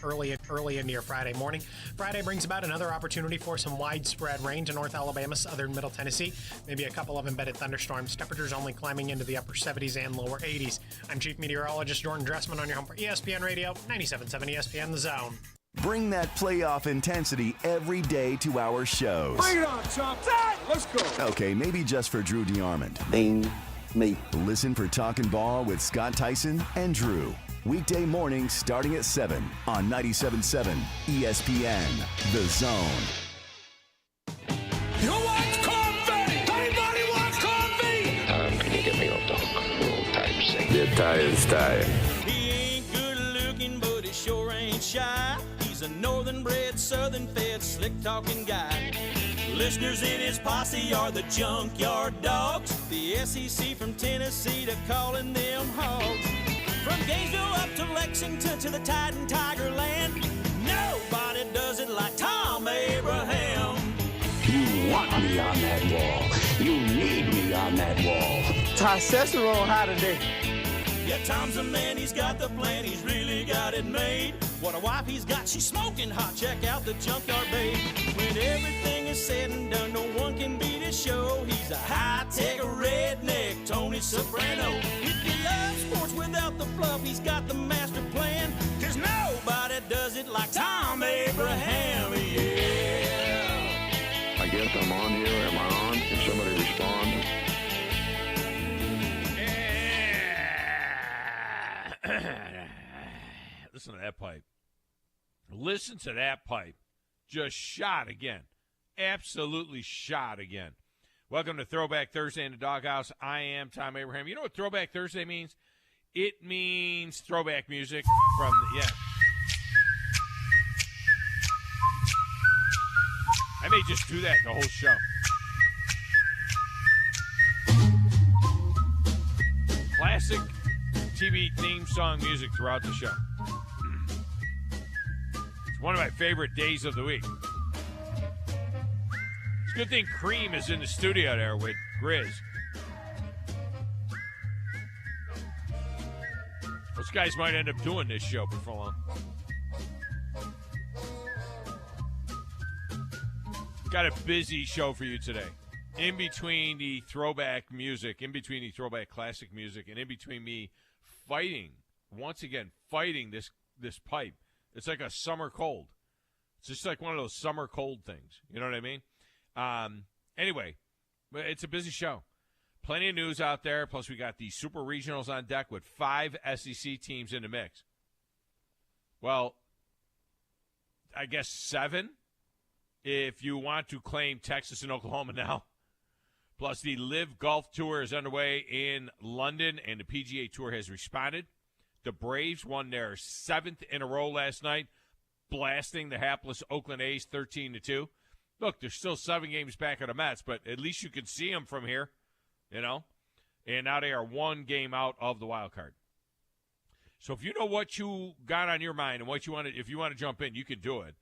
early into your Friday morning. Friday brings about another opportunity for some widespread rain to North Alabama, southern Middle Tennessee. Maybe a couple of embedded thunderstorms. Temperatures only climbing into the upper 70s and lower 80s. I'm Chief Meteorologist Jordan Dressman on your home for ESPN Radio, 97.7 ESPN The Zone. Bring that playoff intensity every day to our shows. Bring it on, Chop. Let's go. Okay, maybe just for Drew DeArmond. Ding me. Listen for Talkin' Ball with Scott Tyson and Drew. Weekday mornings starting at 7 on 97.7 ESPN The Zone. You want coffee? Anybody want coffee? Can you get me off the hook? Roll type sing. The tire's tired. He ain't good looking, but he sure ain't shy. He's a northern bred, southern fed, slick talking guy. Listeners in his posse are the junkyard dogs. The SEC from Tennessee to calling them hogs. From Gainesville up to Lexington to the Tide and Tiger Land. Nobody does it like Thom Abraham. You want me on that wall. You need me on that wall. Testosterone high today. Yeah, Tom's a man, he's got the plan, he's really got it made. What a wife he's got, she's smoking hot, check out the junkyard babe. When everything is said and done, no one can beat his show. He's a high-tech redneck, Tony Soprano. If you love sports without the fluff, he's got the master plan. Cause nobody does it like Thom Abraham, yeah. I guess I'm on here. Am I on? Can somebody respond? Listen to that pipe. Listen to that pipe. Just shot again. Absolutely shot again. Welcome to Throwback Thursday in the Doghouse. I am Thom Abraham. You know what Throwback Thursday means? It means throwback music from the, I may just do that the whole show. Classic TV theme song music throughout the show. It's one of my favorite days of the week. It's a good thing Cream is in the studio there with Grizz. Those guys might end up doing this show before long. Got a busy show for you today. In between the throwback music, in between the throwback classic music, and in between me fighting this pipe. It's like a summer cold. It's just like one of those summer cold things. You know what I mean? Anyway, it's a busy show. Plenty of news out there. Plus, we got the Super Regionals on deck with 5 SEC teams in the mix. Well, I guess 7 if you want to claim Texas and Oklahoma now. Plus, the Live Golf Tour is underway in London, and the PGA Tour has responded. The Braves won their 7th in a row last night, blasting the hapless Oakland A's 13-2. Look, there's still 7 games back of the Mets, but at least you can see them from here, you know. And now they are 1 game out of the wild card. So if you know what you got on your mind and what you want to, if you want to jump in, you can do it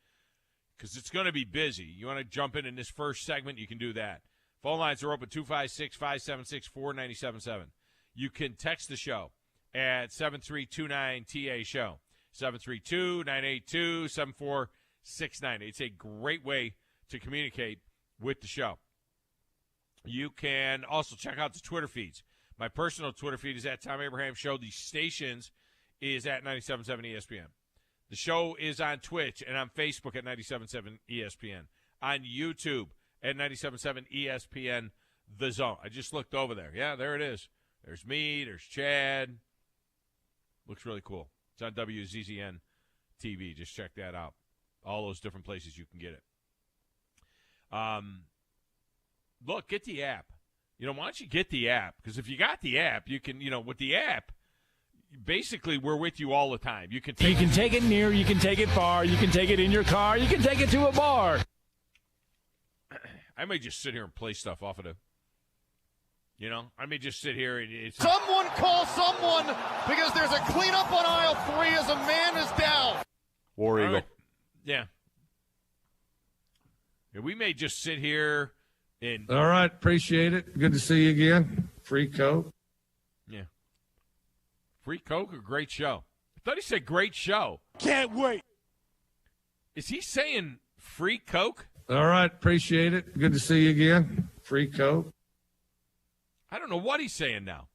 because it's going to be busy. You want to jump in this first segment, you can do that. Phone lines are open 256-576-4977. You can text the show at 7329-TA-SHOW, 732-982-7469. It's a great way to communicate with the show. You can also check out the Twitter feeds. My personal Twitter feed is at Thom Abraham Show. The stations is at 97.7 ESPN. The show is on Twitch and on Facebook at 97.7 ESPN. On YouTube at 97.7 ESPN The Zone. I just looked over there. Yeah, there it is. There's me. There's Chad. Looks really cool. It's on WZZN TV. Just check that out. All those different places you can get it. Look, get the app. Why don't you get the app? Because if you got the app, you can, with the app, basically we're with you all the time. You can take it near, you can take it far, you can take it in your car, you can take it to a bar. I may just sit here and play stuff off of the, I may just sit here and someone call someone because there's a cleanup on aisle 3 as a man is down. War Eagle. Right. Yeah. We may just sit here and. All right, appreciate it. Good to see you again. Free Coke. Yeah. Free Coke, a great show. I thought he said great show. Can't wait. Is he saying free Coke? All right, appreciate it. Good to see you again. Free Coke. I don't know what he's saying now.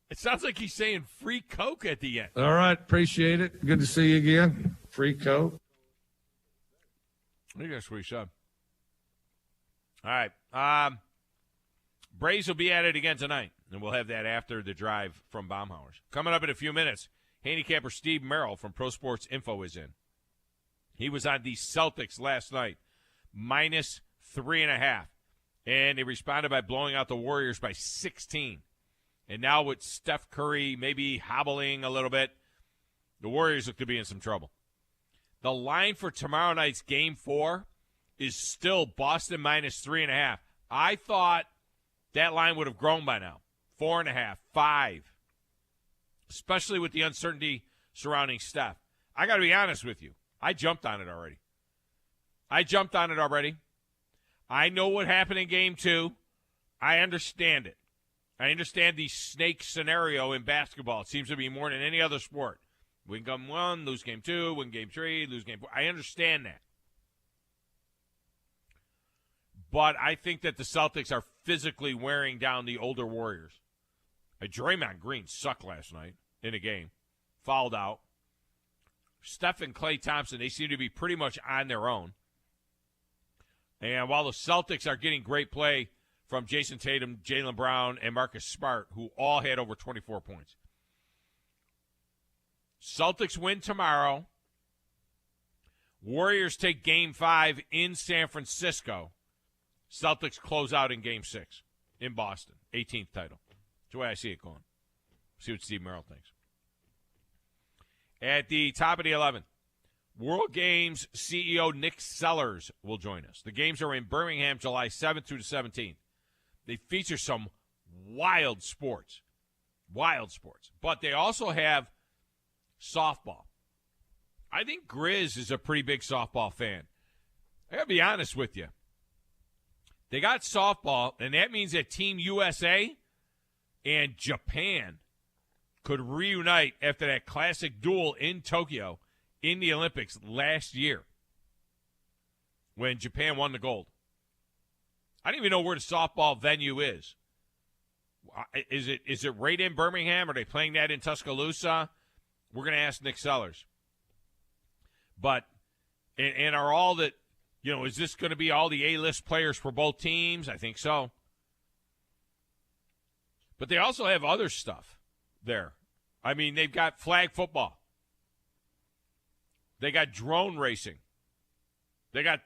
It sounds like he's saying free Coke at the end. All right, appreciate it. Good to see you again. Free Coke. I think that's what he said. All right. Braves will be at it again tonight, and we'll have that after the drive from Baumhauer's. Coming up in a few minutes, handicapper Steve Merrill from Pro Sports Info is in. He was on the Celtics last night, minus 3.5, and they responded by blowing out the Warriors by 16. And now with Steph Curry maybe hobbling a little bit, the Warriors look to be in some trouble. The line for tomorrow night's Game 4 is still Boston minus 3.5. I thought that line would have grown by now. 4.5, 5. Especially with the uncertainty surrounding Steph. I got to be honest with you. I jumped on it already. I know what happened in Game 2. I understand it. I understand the snake scenario in basketball. It seems to be more than any other sport. Win Game 1, lose Game 2, win Game 3, lose Game 4. I understand that. But I think that the Celtics are physically wearing down the older Warriors. Draymond Green sucked last night in a game. Fouled out. Steph and Klay Thompson, they seem to be pretty much on their own. And while the Celtics are getting great play from Jason Tatum, Jaylen Brown, and Marcus Smart, who all had over 24 points. Celtics win tomorrow. Warriors take Game 5 in San Francisco. Celtics close out in Game 6 in Boston. 18th title. That's the way I see it going. See what Steve Merrill thinks. At the top of the 11th, World Games CEO Nick Sellers will join us. The games are in Birmingham, July 7th through the 17th. They feature some wild sports. But they also have softball. I think Grizz is a pretty big softball fan. I got to be honest with you. They got softball, and that means that Team USA and Japan could reunite after that classic duel in Tokyo in the Olympics last year when Japan won the gold. I don't even know where the softball venue is. Is it right in Birmingham? Are they playing that in Tuscaloosa? We're going to ask Nick Sellers. But, and are all that, is this going to be all the A-list players for both teams? I think so. But they also have other stuff there. I mean, they've got flag football. They got drone racing. They got,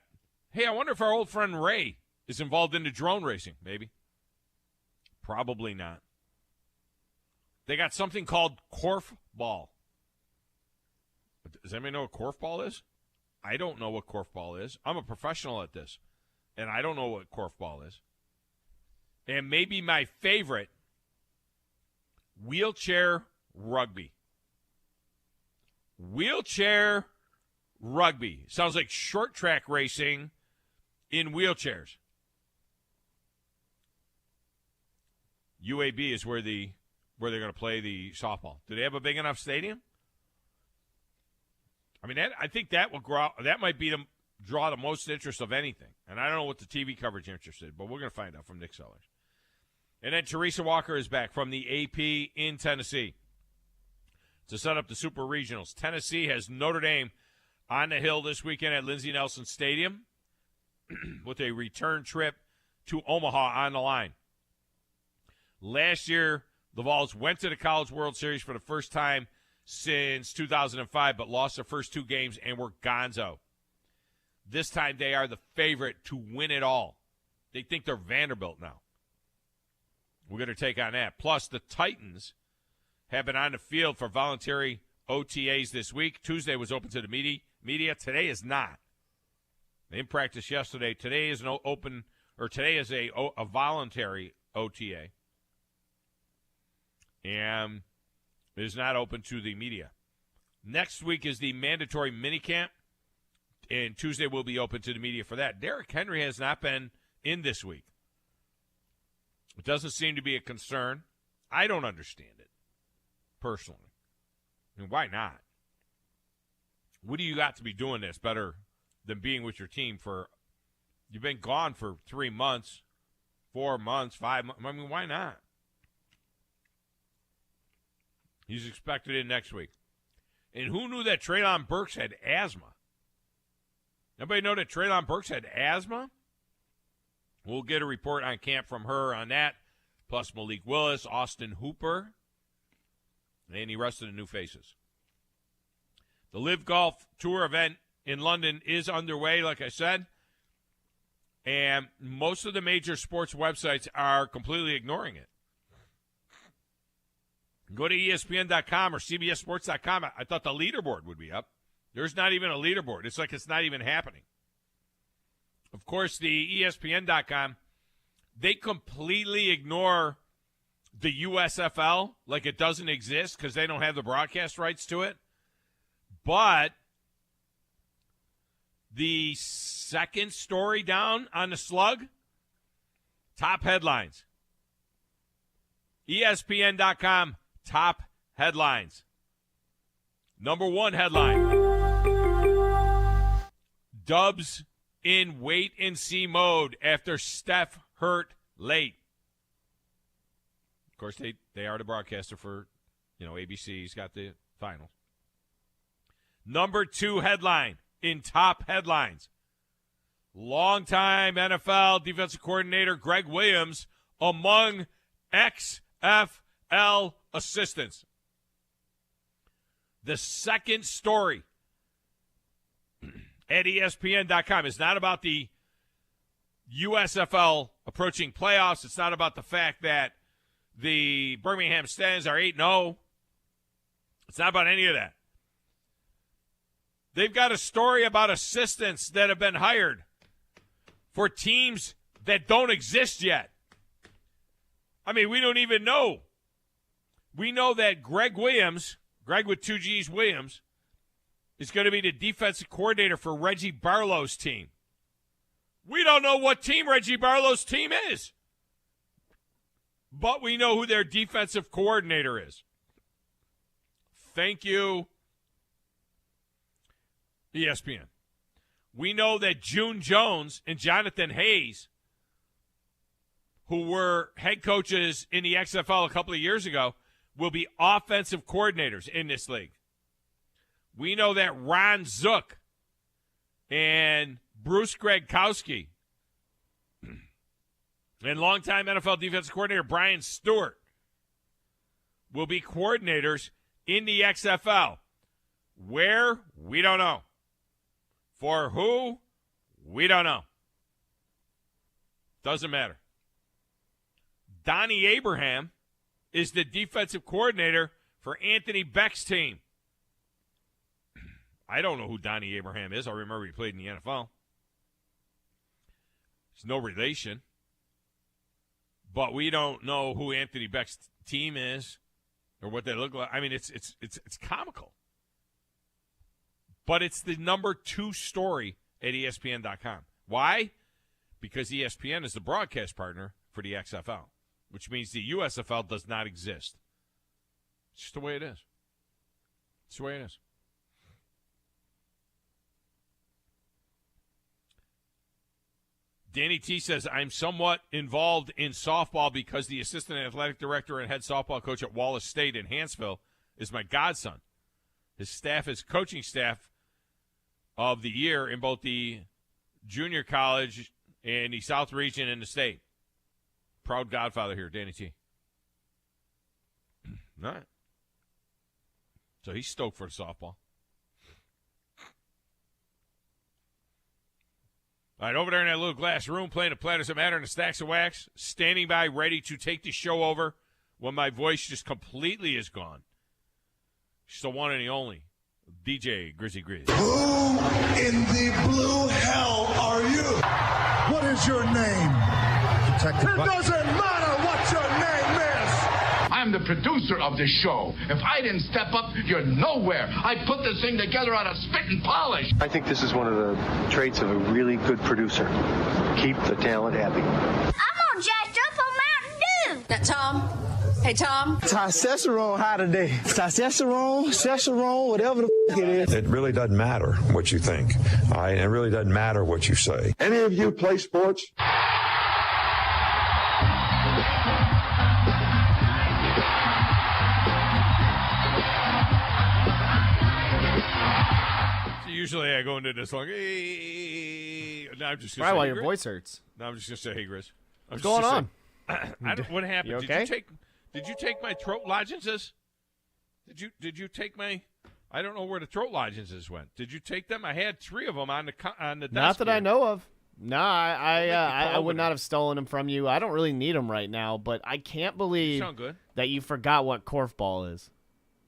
hey, I wonder if our old friend Ray is involved in the drone racing. Maybe. Probably not. They got something called korfball. Does anybody know what korfball is? I don't know what korfball is. I'm a professional at this, and I don't know what korfball is. And maybe my favorite, wheelchair rugby. Wheelchair rugby. Sounds like short track racing in wheelchairs. UAB is where they're going to play the softball. Do they have a big enough stadium? I mean, I think that will that might be draw the most interest of anything. And I don't know what the TV coverage interested, but we're going to find out from Nick Sellers. And then Teresa Walker is back from the AP in Tennessee to set up the Super Regionals. Tennessee has Notre Dame on the hill this weekend at Lindsey Nelson Stadium with a return trip to Omaha on the line. Last year, the Vols went to the College World Series for the first time since 2005, but lost their first two games and were gonzo. This time they are the favorite to win it all. They think they're Vanderbilt now. We're going to take on that. Plus, the Titans have been on the field for voluntary OTAs this week. Tuesday was open to the media. Today is not. They didn't practice yesterday. Today is a voluntary OTA. And it is not open to the media. Next week is the mandatory minicamp, and Tuesday will be open to the media for that. Derrick Henry has not been in this week. It doesn't seem to be a concern. I don't understand it, personally. I mean, why not? What do you got to be doing this better than being with your team you've been gone for 3 months, 4 months, 5 months. I mean, why not? He's expected in next week. And who knew that Treylon Burks had asthma? Anybody know that Treylon Burks had asthma? We'll get a report on camp from her on that, plus Malik Willis, Austin Hooper, and the rest of the new faces. The Live Golf Tour event in London is underway, like I said, and most of the major sports websites are completely ignoring it. Go to ESPN.com or CBSSports.com. I thought the leaderboard would be up. There's not even a leaderboard. It's like it's not even happening. Of course, the ESPN.com, they completely ignore the USFL like it doesn't exist because they don't have the broadcast rights to it. But the second story down on the slug, top headlines. ESPN.com, top headlines. Number one headline, Dubs in wait-and-see mode after Steph hurt late. Of course, they are the broadcaster for, ABC's got the finals. Number two headline in top headlines, longtime NFL defensive coordinator Greg Williams among XFL assistants. The second story at ESPN.com is not about the USFL approaching playoffs. It's not about the fact that the Birmingham Stens are 8-0. It's not about any of that. They've got a story about assistants that have been hired for teams that don't exist yet. I mean, we don't even know. We know that Greg Williams, Greg with 2 G's Williams, is going to be the defensive coordinator for Reggie Barlow's team. We don't know what team Reggie Barlow's team is, but we know who their defensive coordinator is. Thank you, ESPN. We know that June Jones and Jonathan Hayes, who were head coaches in the XFL a couple of years ago, will be offensive coordinators in this league. We know that Ron Zook and Bruce Gregkowski and longtime NFL defensive coordinator Brian Stewart will be coordinators in the XFL. Where? We don't know. For who? We don't know. Doesn't matter. Donnie Abraham is the defensive coordinator for Anthony Beck's team. I don't know who Donnie Abraham is. I remember he played in the NFL. It's no relation. But we don't know who Anthony Beck's team is or what they look like. I mean, it's comical. But it's the number 2 story at ESPN.com. Why? Because ESPN is the broadcast partner for the XFL, which means the USFL does not exist. It's just the way it is. It's the way it is. Danny T says, I'm somewhat involved in softball because the assistant athletic director and head softball coach at Wallace State in Hanceville is my godson. His staff is coaching staff of the year in both the junior college and the South region in the state. Proud godfather here, Danny T. All right. So he's stoked for the softball. All right, over there in that little glass room, playing the Platters That Matter and the Stacks of Wax, standing by, ready to take the show over when my voice just completely is gone. She's the one and the only, DJ Grizzy Grizz. Who in the blue hell are you? What is your name? It doesn't matter what your name is. I'm the producer of this show. If I didn't step up, you're nowhere. I put this thing together out of spit and polish. I think this is one of the traits of a really good producer. Keep the talent happy. I'm gonna jack up on Mountain Dew. Now, Tom, Hey, Thom. Testosterone high today. Testosterone, whatever the it is. It really doesn't matter what you think. All right? It really doesn't matter what you say. Any of you play sports? Usually I go into this long. Hey, no, I'm just probably why your voice hurts. No, I'm just gonna say, hey, Grizz. What's going on? What happened? You okay? Did you take my throat lozenges? Did you take my? I don't know where the throat lozenges went. Did you take them? I had 3 of them on the desk. Not that here. I know of. No, I would not have stolen them from you. I don't really need them right now, but I can't believe that you forgot what korfball is.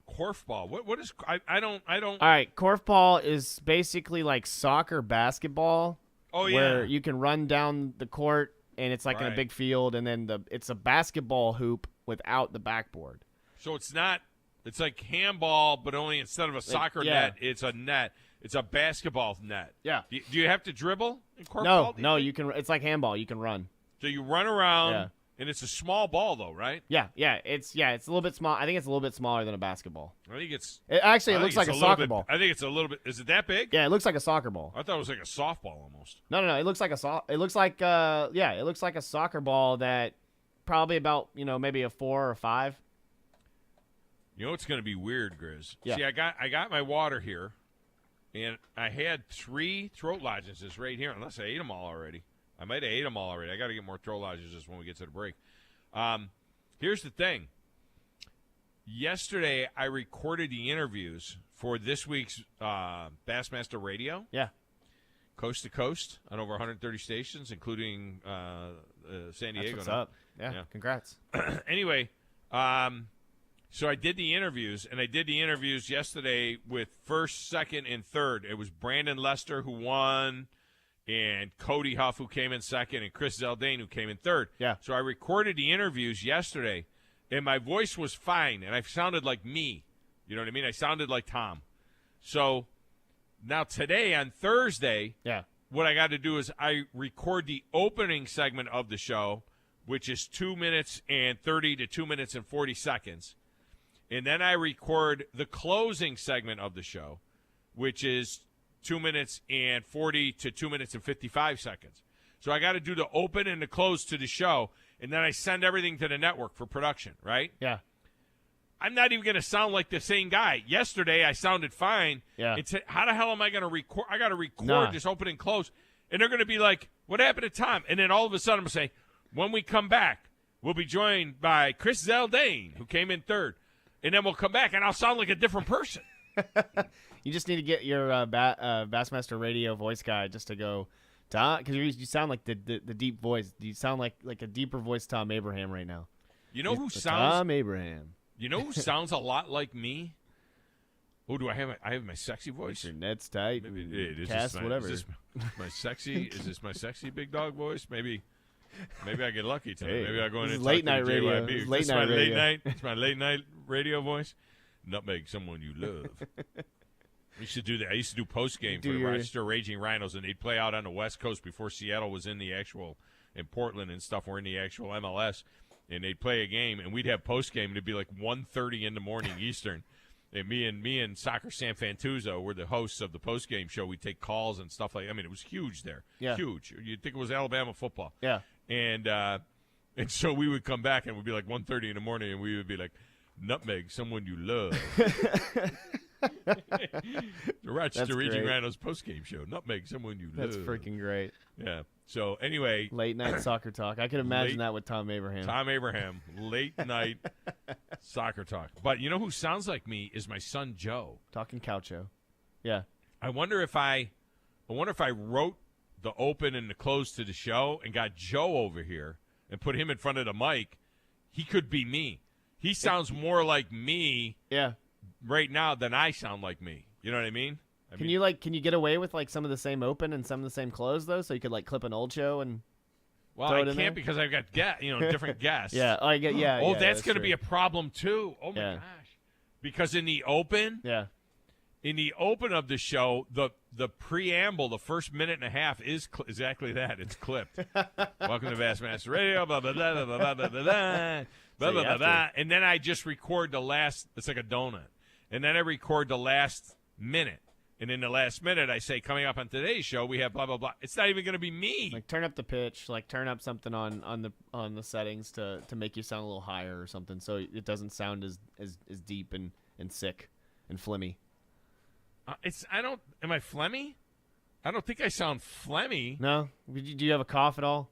Korfball. What is? I don't. All right, korfball is basically like soccer basketball. Oh yeah. Where you can run down the court and it's like in a big field, and then it's a basketball hoop without the backboard. So it's not. It's like handball, but only instead of a soccer net, it's a net. It's a basketball net. Yeah. Do you have to dribble in korfball? No. You can. It's like handball. You can run. So you run around, and it's a small ball, though, right? Yeah. It's a little bit small. I think it's a little bit smaller than a basketball. I think it's. It looks like a soccer ball. I think it's a little bit. Is it that big? Yeah, it looks like a soccer ball. I thought it was like a softball almost. No. It looks like it looks like it looks like a soccer ball that probably about maybe a 4 or 5. You know what's going to be weird, Grizz? Yeah. See, I got my water here, and I had 3 throat lozenges right here, unless I ate them all already. I might have ate them all already. I got to get more throat lozenges when we get to the break. Here's the thing. Yesterday, I recorded the interviews for this week's Bassmaster Radio. Yeah. Coast to coast on over 130 stations, including San Diego. That's what's up. Yeah. Congrats. Anyway, so I did the interviews, and I did the interviews yesterday with first, second, and third. It was Brandon Lester who won, and Cody Huff who came in second, and Chris Zaldane who came in third. Yeah. So I recorded the interviews yesterday, and my voice was fine, and I sounded like me. You know what I mean? I sounded like Thom. So now today, on Thursday, what I got to do is I record the opening segment of the show, which is 2 minutes and 30 to 2 minutes and 40 seconds. And then I record the closing segment of the show, which is 2 minutes and 40 to 2 minutes and 55 seconds. So I got to do the open and the close to the show, and then I send everything to the network for production, right? Yeah. I'm not even going to sound like the same guy. Yesterday I sounded fine. Yeah. It's how the hell am I going to record? I got to record this open and close, and they're going to be like, "What happened to Thom?" And then all of a sudden I'm going to say, "When we come back, we'll be joined by Chris Zaldane, who came in third." And then we'll come back, and I'll sound like a different person. You just need to get your Bassmaster Radio voice guy just to go, Thom, because you sound like the deep voice. You sound like a deeper voice Thom Abraham right now. You know who sounds Thom Abraham? You know who sounds a lot like me? Oh, do I have? I have my sexy voice. Your net's tight. Maybe Cast whatever. Is this my sexy? Is this my sexy big dog voice? Maybe I get lucky tonight. Maybe I go in and late talk night to the radio. JYB. Late night radio. It's my late night radio voice. Nutmeg someone you love. We used to do that. I used to do post game for the Rochester Raging Rhinos, and they'd play out on the West Coast before Seattle was in Portland and stuff. Were in the actual MLS, and they'd play a game, and we'd have post game. And it'd be like 1:30 in the morning Eastern. And me and Soccer Sam Fantuzzo were the hosts of the post game show. We'd take calls and stuff like. I mean, it was huge there. Yeah. Huge. You'd think it was Alabama football. Yeah. And so we would come back, and it would be like 1:30 in the morning, and we would be like, "Nutmeg someone you love." The Rochester Raging Rhinos postgame show. Nutmeg someone you love. That's freaking great. Yeah. So anyway, late night soccer talk. I can imagine that with Thom Abraham. Thom Abraham, late night soccer talk. But you know who sounds like me is my son Joe. Talking Caucho. Yeah. I wonder if I wrote the open and the close to the show and got Joe over here and put him in front of the mic. He could be me. He sounds more like me. Yeah. Right now than I sound like me. You know what I mean? Can you get away with like some of the same open and some of the same close though? So you could like clip an old show and throw it in can't there? because I've got different guests. Yeah, I get Oh, that's going to be a problem too. Oh my gosh. Because in the open, in the open of the show, the preamble, the first minute and a half is exactly that. It's clipped. Welcome to Bassmaster Radio. Blah blah blah blah blah blah blah blah. blah, blah, blah, blah, and then I just record the last. It's like a donut, and then I record the last minute. And in the last minute, I say, coming up on today's show, we have blah, blah, blah. It's not even going to be me. Like, turn up the pitch. Like, turn up something on the settings to make you sound a little higher or something, so it doesn't sound as deep and sick and phlegmy. Am I phlegmy? I don't think I sound phlegmy. No? Do you have a cough at all?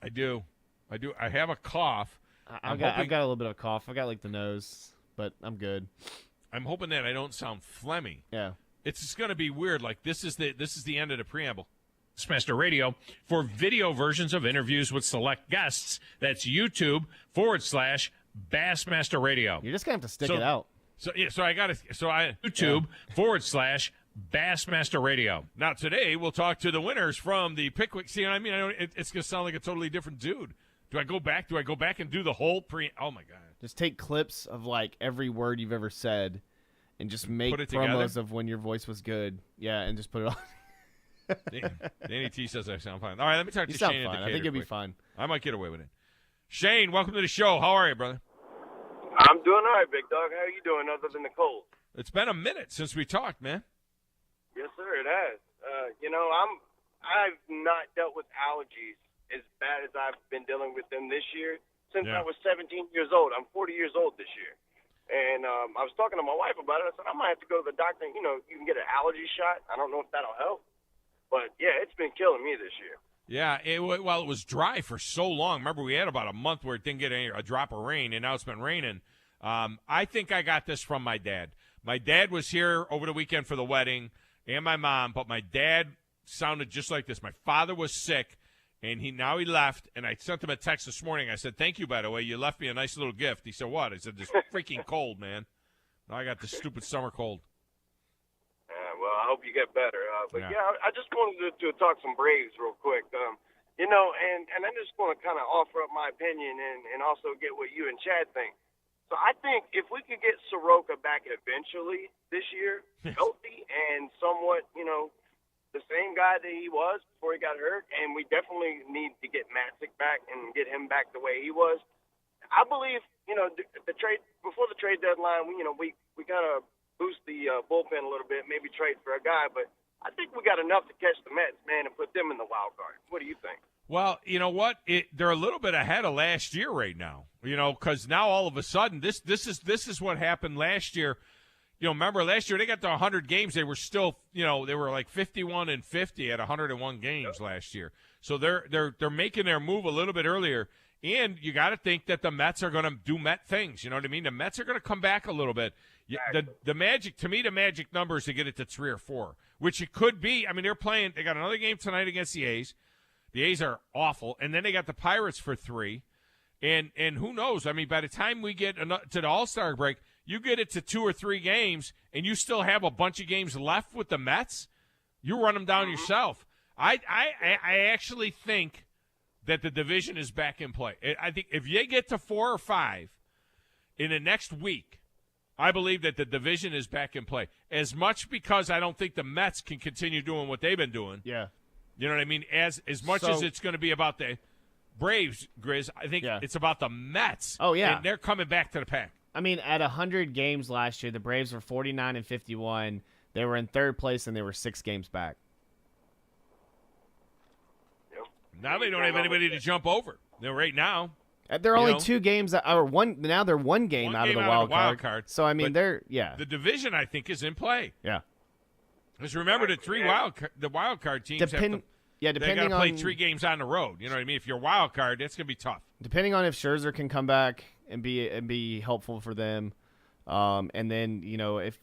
I do. I have a cough. I've got a little bit of a cough. I got, like, the nose, but I'm good. I'm hoping that I don't sound phlegmy. Yeah. It's just going to be weird. Like, this is the end of the preamble. Bassmaster Radio for video versions of interviews with select guests. That's YouTube.com/Bassmaster Radio. You're just going to have to stick it out. YouTube.com/Bassmaster Radio. Now, today, we'll talk to the winners from the Pickwick. See what I mean? It's going to sound like a totally different dude. Do I go back and do the whole Oh, my God. Just take clips of, like, every word you've ever said and just make promos together? of when your voice was good. Yeah, and just put it on. Danny T says I sound fine. All right, let me talk to You sound Shane. fine. I think you'll be fine. I might get away with it. Shane, welcome to the show. How are you, brother? I'm doing all right, big dog. How are you doing other than the cold? It's been a minute since we talked, man. Yes, sir, it has. I've not dealt with allergies as bad as I've been dealing with them this year since I was 17 years old. I'm 40 years old this year. And I was talking to my wife about it. I said, I might have to go to the doctor. You know, you can get an allergy shot. I don't know if that'll help. But, yeah, it's been killing me this year. Yeah, it was dry for so long. Remember, we had about a month where it didn't get a drop of rain, and now it's been raining. I think I got this from my dad. My dad was here over the weekend for the wedding, and my mom, but my dad sounded just like this. My father was sick, and he left, and I sent him a text this morning. I said, thank you, by the way. You left me a nice little gift. He said, what? I said, this freaking cold, man. Now I got this stupid summer cold. Well, I hope you get better. I just wanted to talk some Braves real quick. And I just want to kind of offer up my opinion and also get what you and Chad think. So I think if we could get Soroka back eventually this year, healthy and somewhat, the same guy that he was before he got hurt, and we definitely need to get Matzik back and get him back the way he was. I believe, the trade before the trade deadline, we kind of boost the bullpen a little bit, maybe trade for a guy, but I think we got enough to catch the Mets, man, and put them in the wild card. What do you think? Well, you know what? They're a little bit ahead of last year right now. Because now all of a sudden, this is what happened last year. Remember last year they got to 100 games. They were still, they were like 51 and 50 at 101 games last year. So they're making their move a little bit earlier. And you got to think that the Mets are going to do Met things. You know what I mean? The Mets are going to come back a little bit. The magic number is to get it to 3 or 4, which it could be. I mean, they got another game tonight against the A's. The A's are awful. And then they got the Pirates for 3. And who knows? I mean, by the time we get to the All-Star break, you get it to 2 or 3 games, and you still have a bunch of games left with the Mets. You run them down yourself. I actually think that the division is back in play. I think if you get to 4 or 5 in the next week, I believe that the division is back in play. As much because I don't think the Mets can continue doing what they've been doing. Yeah. You know what I mean? As much as it's going to be about the Braves, Grizz, I think it's about the Mets. Oh, yeah. And they're coming back to the pack. I mean, at 100 games last year, the Braves were 49 and 51. They were in 3rd place, and they were 6 games back. Now they don't have anybody to jump over. Right now. They're only 2 games, or one. Now they're 1 game out of the wild card. So, I mean, the division, I think, is in play. Yeah. Because remember, the wild card teams depending they got to play 3 games on the road. You know what I mean? If you're a wild card, that's going to be tough. Depending on if Scherzer can come back and be helpful for them, and then if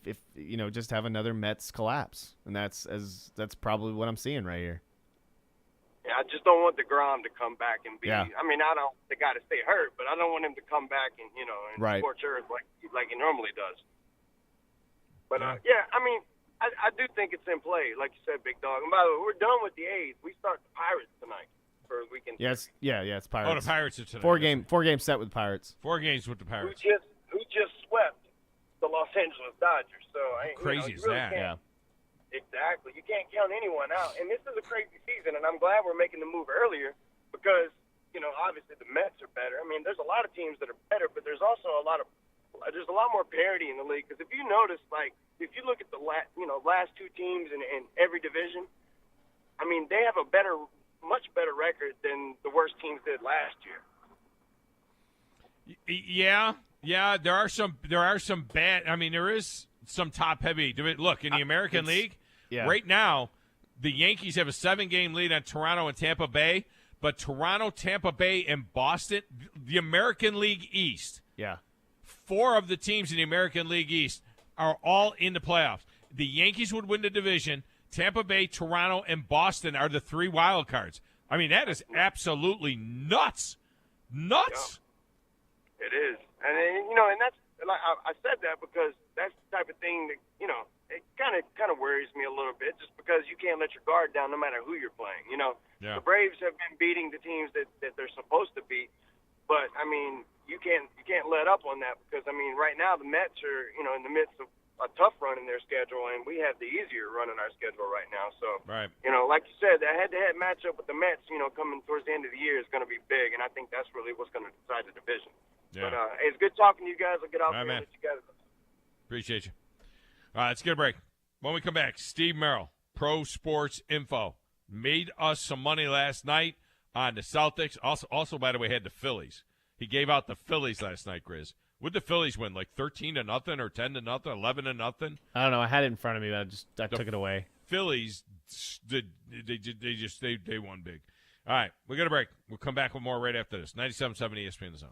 just have another Mets collapse, and that's probably what I'm seeing right here. Yeah, I just don't want DeGrom to come back and be. Yeah. I mean, I don't the guy to stay hurt, but I don't want him to come back and right. scorch earth like he normally does. But I mean, I do think it's in play, like you said, Big Dog. And by the way, we're done with the A's. We start the Pirates tonight for a weekend. Yes, it's Pirates. Oh, the Pirates are tonight. 4 game set with Pirates. 4 games with the Pirates. Who just swept the Los Angeles Dodgers? So crazy is really that? Yeah. Exactly. You can't count anyone out. And this is a crazy season, and I'm glad we're making the move earlier because obviously the Mets are better. I mean, there's a lot of teams that are better, but there's also a lot more parity in the league. Because if you notice, if you look at the last two teams in every division, I mean, they have a much better record than the worst teams did last year. Yeah, there are some bad. I mean, there is some top heavy. Look, in the American League, right now, the Yankees have a 7-game lead on Toronto and Tampa Bay. But Toronto, Tampa Bay, and Boston, the American League East. Yeah. 4 of the teams in the American League East are all in the playoffs. The Yankees would win the division. Tampa Bay, Toronto, and Boston are the 3 wild cards. I mean, that is absolutely nuts. Nuts. Yeah. It is. And, and that's – I said that because that's the type of thing that, it kind of worries me a little bit just because you can't let your guard down no matter who you're playing. The Braves have been beating the teams that they're supposed to beat, but I mean you can't let up on that because I mean right now the Mets are in the midst of a tough run in their schedule and we have the easier run in our schedule right now. So like you said, that head-to-head matchup with the Mets coming towards the end of the year is going to be big, and I think that's really what's going to decide the division. Yeah. But it's good talking to you guys. I'll get off here and let you guys. Appreciate you. All right, let's get a break. When we come back, Steve Merrill, Pro Sports Info, made us some money last night on the Celtics. Also, by the way, had the Phillies. He gave out the Phillies last night, Grizz. Would the Phillies win, 13-0 or 10-0, 11-0? I don't know. I had it in front of me, but I took it away. Phillies, they won big. All right, we got a break. We'll come back with more right after this. 97.7 ESPN The Zone.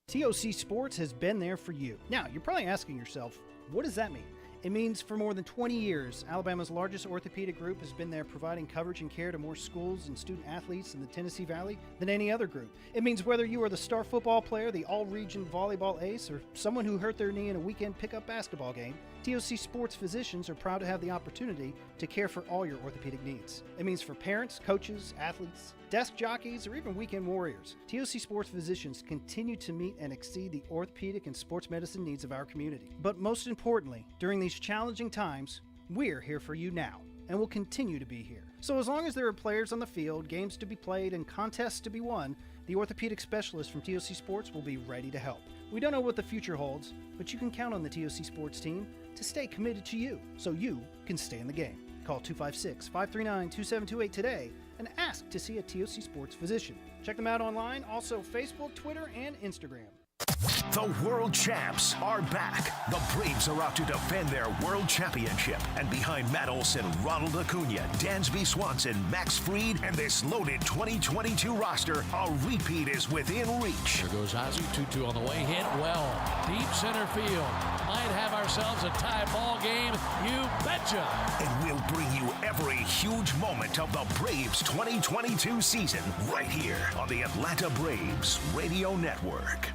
TOC Sports has been there for you. Now, you're probably asking yourself, what does that mean? It means for more than 20 years, Alabama's largest orthopedic group has been there providing coverage and care to more schools and student athletes in the Tennessee Valley than any other group. It means whether you are the star football player, the all-region volleyball ace, or someone who hurt their knee in a weekend pickup basketball game, TOC Sports physicians are proud to have the opportunity to care for all your orthopedic needs. It means for parents, coaches, athletes, desk jockeys, or even weekend warriors, TOC Sports physicians continue to meet and exceed the orthopedic and sports medicine needs of our community. But most importantly, during these challenging times, we're here for you now, and will continue to be here. So as long as there are players on the field, games to be played, and contests to be won, the orthopedic specialists from TOC Sports will be ready to help. We don't know what the future holds, but you can count on the TOC Sports team to stay committed to you, so you can stay in the game. Call 256-539-2728 today and ask to see a TOC Sports physician. Check them out online, also Facebook, Twitter, and Instagram. The world champs are back. The Braves are out to defend their world championship. And behind Matt Olson, Ronald Acuna, Dansby Swanson, Max Fried, and this loaded 2022 roster, a repeat is within reach. There goes Ozzie, 2-2 on the way, hit well. Deep center field. Might have ourselves a tie ball game. You betcha. And we'll bring you every huge moment of the Braves 2022 season right here on the Atlanta Braves Radio Network.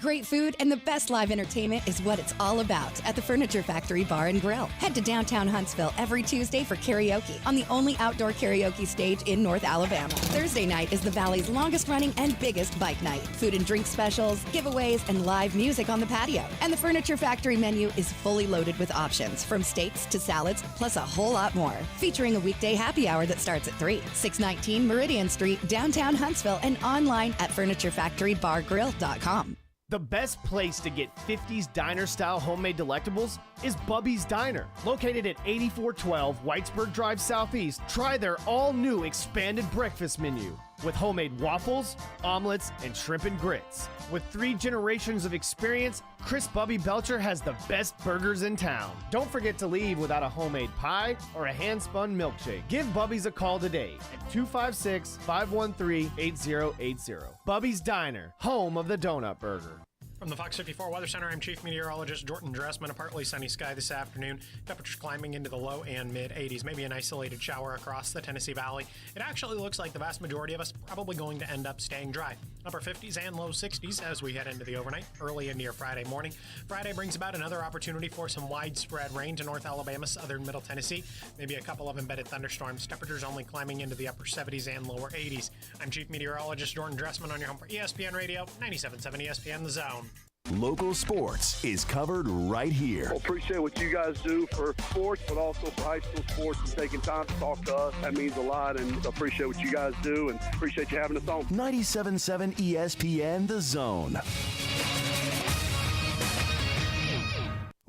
Great food and the best live entertainment is what it's all about at the Furniture Factory Bar and Grill. Head to downtown Huntsville every Tuesday for karaoke on the only outdoor karaoke stage in North Alabama. Thursday night is the Valley's longest running and biggest bike night. Food and drink specials, giveaways, and live music on the patio. And the Furniture Factory menu is fully loaded with options from steaks to salads, plus a whole lot more. Featuring a weekday happy hour that starts at 3. 619 Meridian Street, downtown Huntsville, and online at FurnitureFactoryBarGrill.com. The best place to get 50s diner-style homemade delectables is Bubby's Diner. Located at 8412 Whitesburg Drive Southeast, try their all-new expanded breakfast menu with homemade waffles, omelets, and shrimp and grits. With 3 generations of experience, Chris Bubby Belcher has the best burgers in town. Don't forget to leave without a homemade pie or a hand-spun milkshake. Give Bubby's a call today at 256-513-8080. Bubby's Diner, home of the donut burger. From the Fox 54 Weather Center, I'm Chief Meteorologist Jordan Dressman. A partly sunny sky this afternoon. Temperatures climbing into the low and mid-80s. Maybe an isolated shower across the Tennessee Valley. It actually looks like the vast majority of us probably going to end up staying dry. Upper 50s and low 60s as we head into the overnight, early into your Friday morning. Friday brings about another opportunity for some widespread rain to North Alabama, southern Middle Tennessee. Maybe a couple of embedded thunderstorms. Temperatures only climbing into the upper 70s and lower 80s. I'm Chief Meteorologist Jordan Dressman on your home for ESPN Radio, 97.7 ESPN The Zone. Local sports is covered right here. Well, appreciate what you guys do for sports, but also for high school sports and taking time to talk to us. That means a lot, and appreciate what you guys do, and appreciate you having us on. 97.7 ESPN The Zone.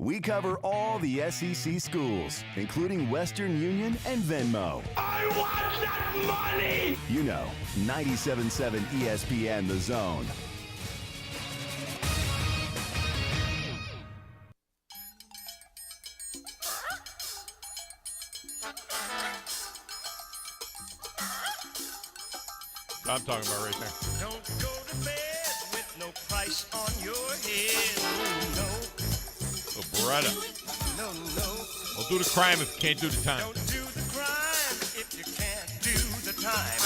We cover all the SEC schools, including Western Union and Venmo. I want that money! You know, 97.7 ESPN The Zone. I'm talking about right there. Don't go to bed with no price on your head. No. Oh, Beretta. No. Well, do the crime if you can't do the time. Don't do the crime if you can't do the time.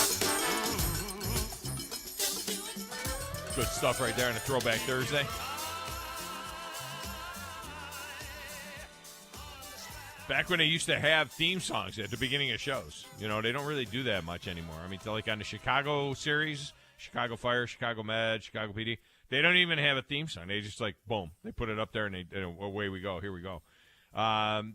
Good stuff right there on a Throwback Thursday. Back when they used to have theme songs at the beginning of shows. You know, they don't really do that much anymore. I mean, like on the Chicago series, Chicago Fire, Chicago Med, Chicago PD, they don't even have a theme song. They just like, boom, they put it up there and away we go. Here we go.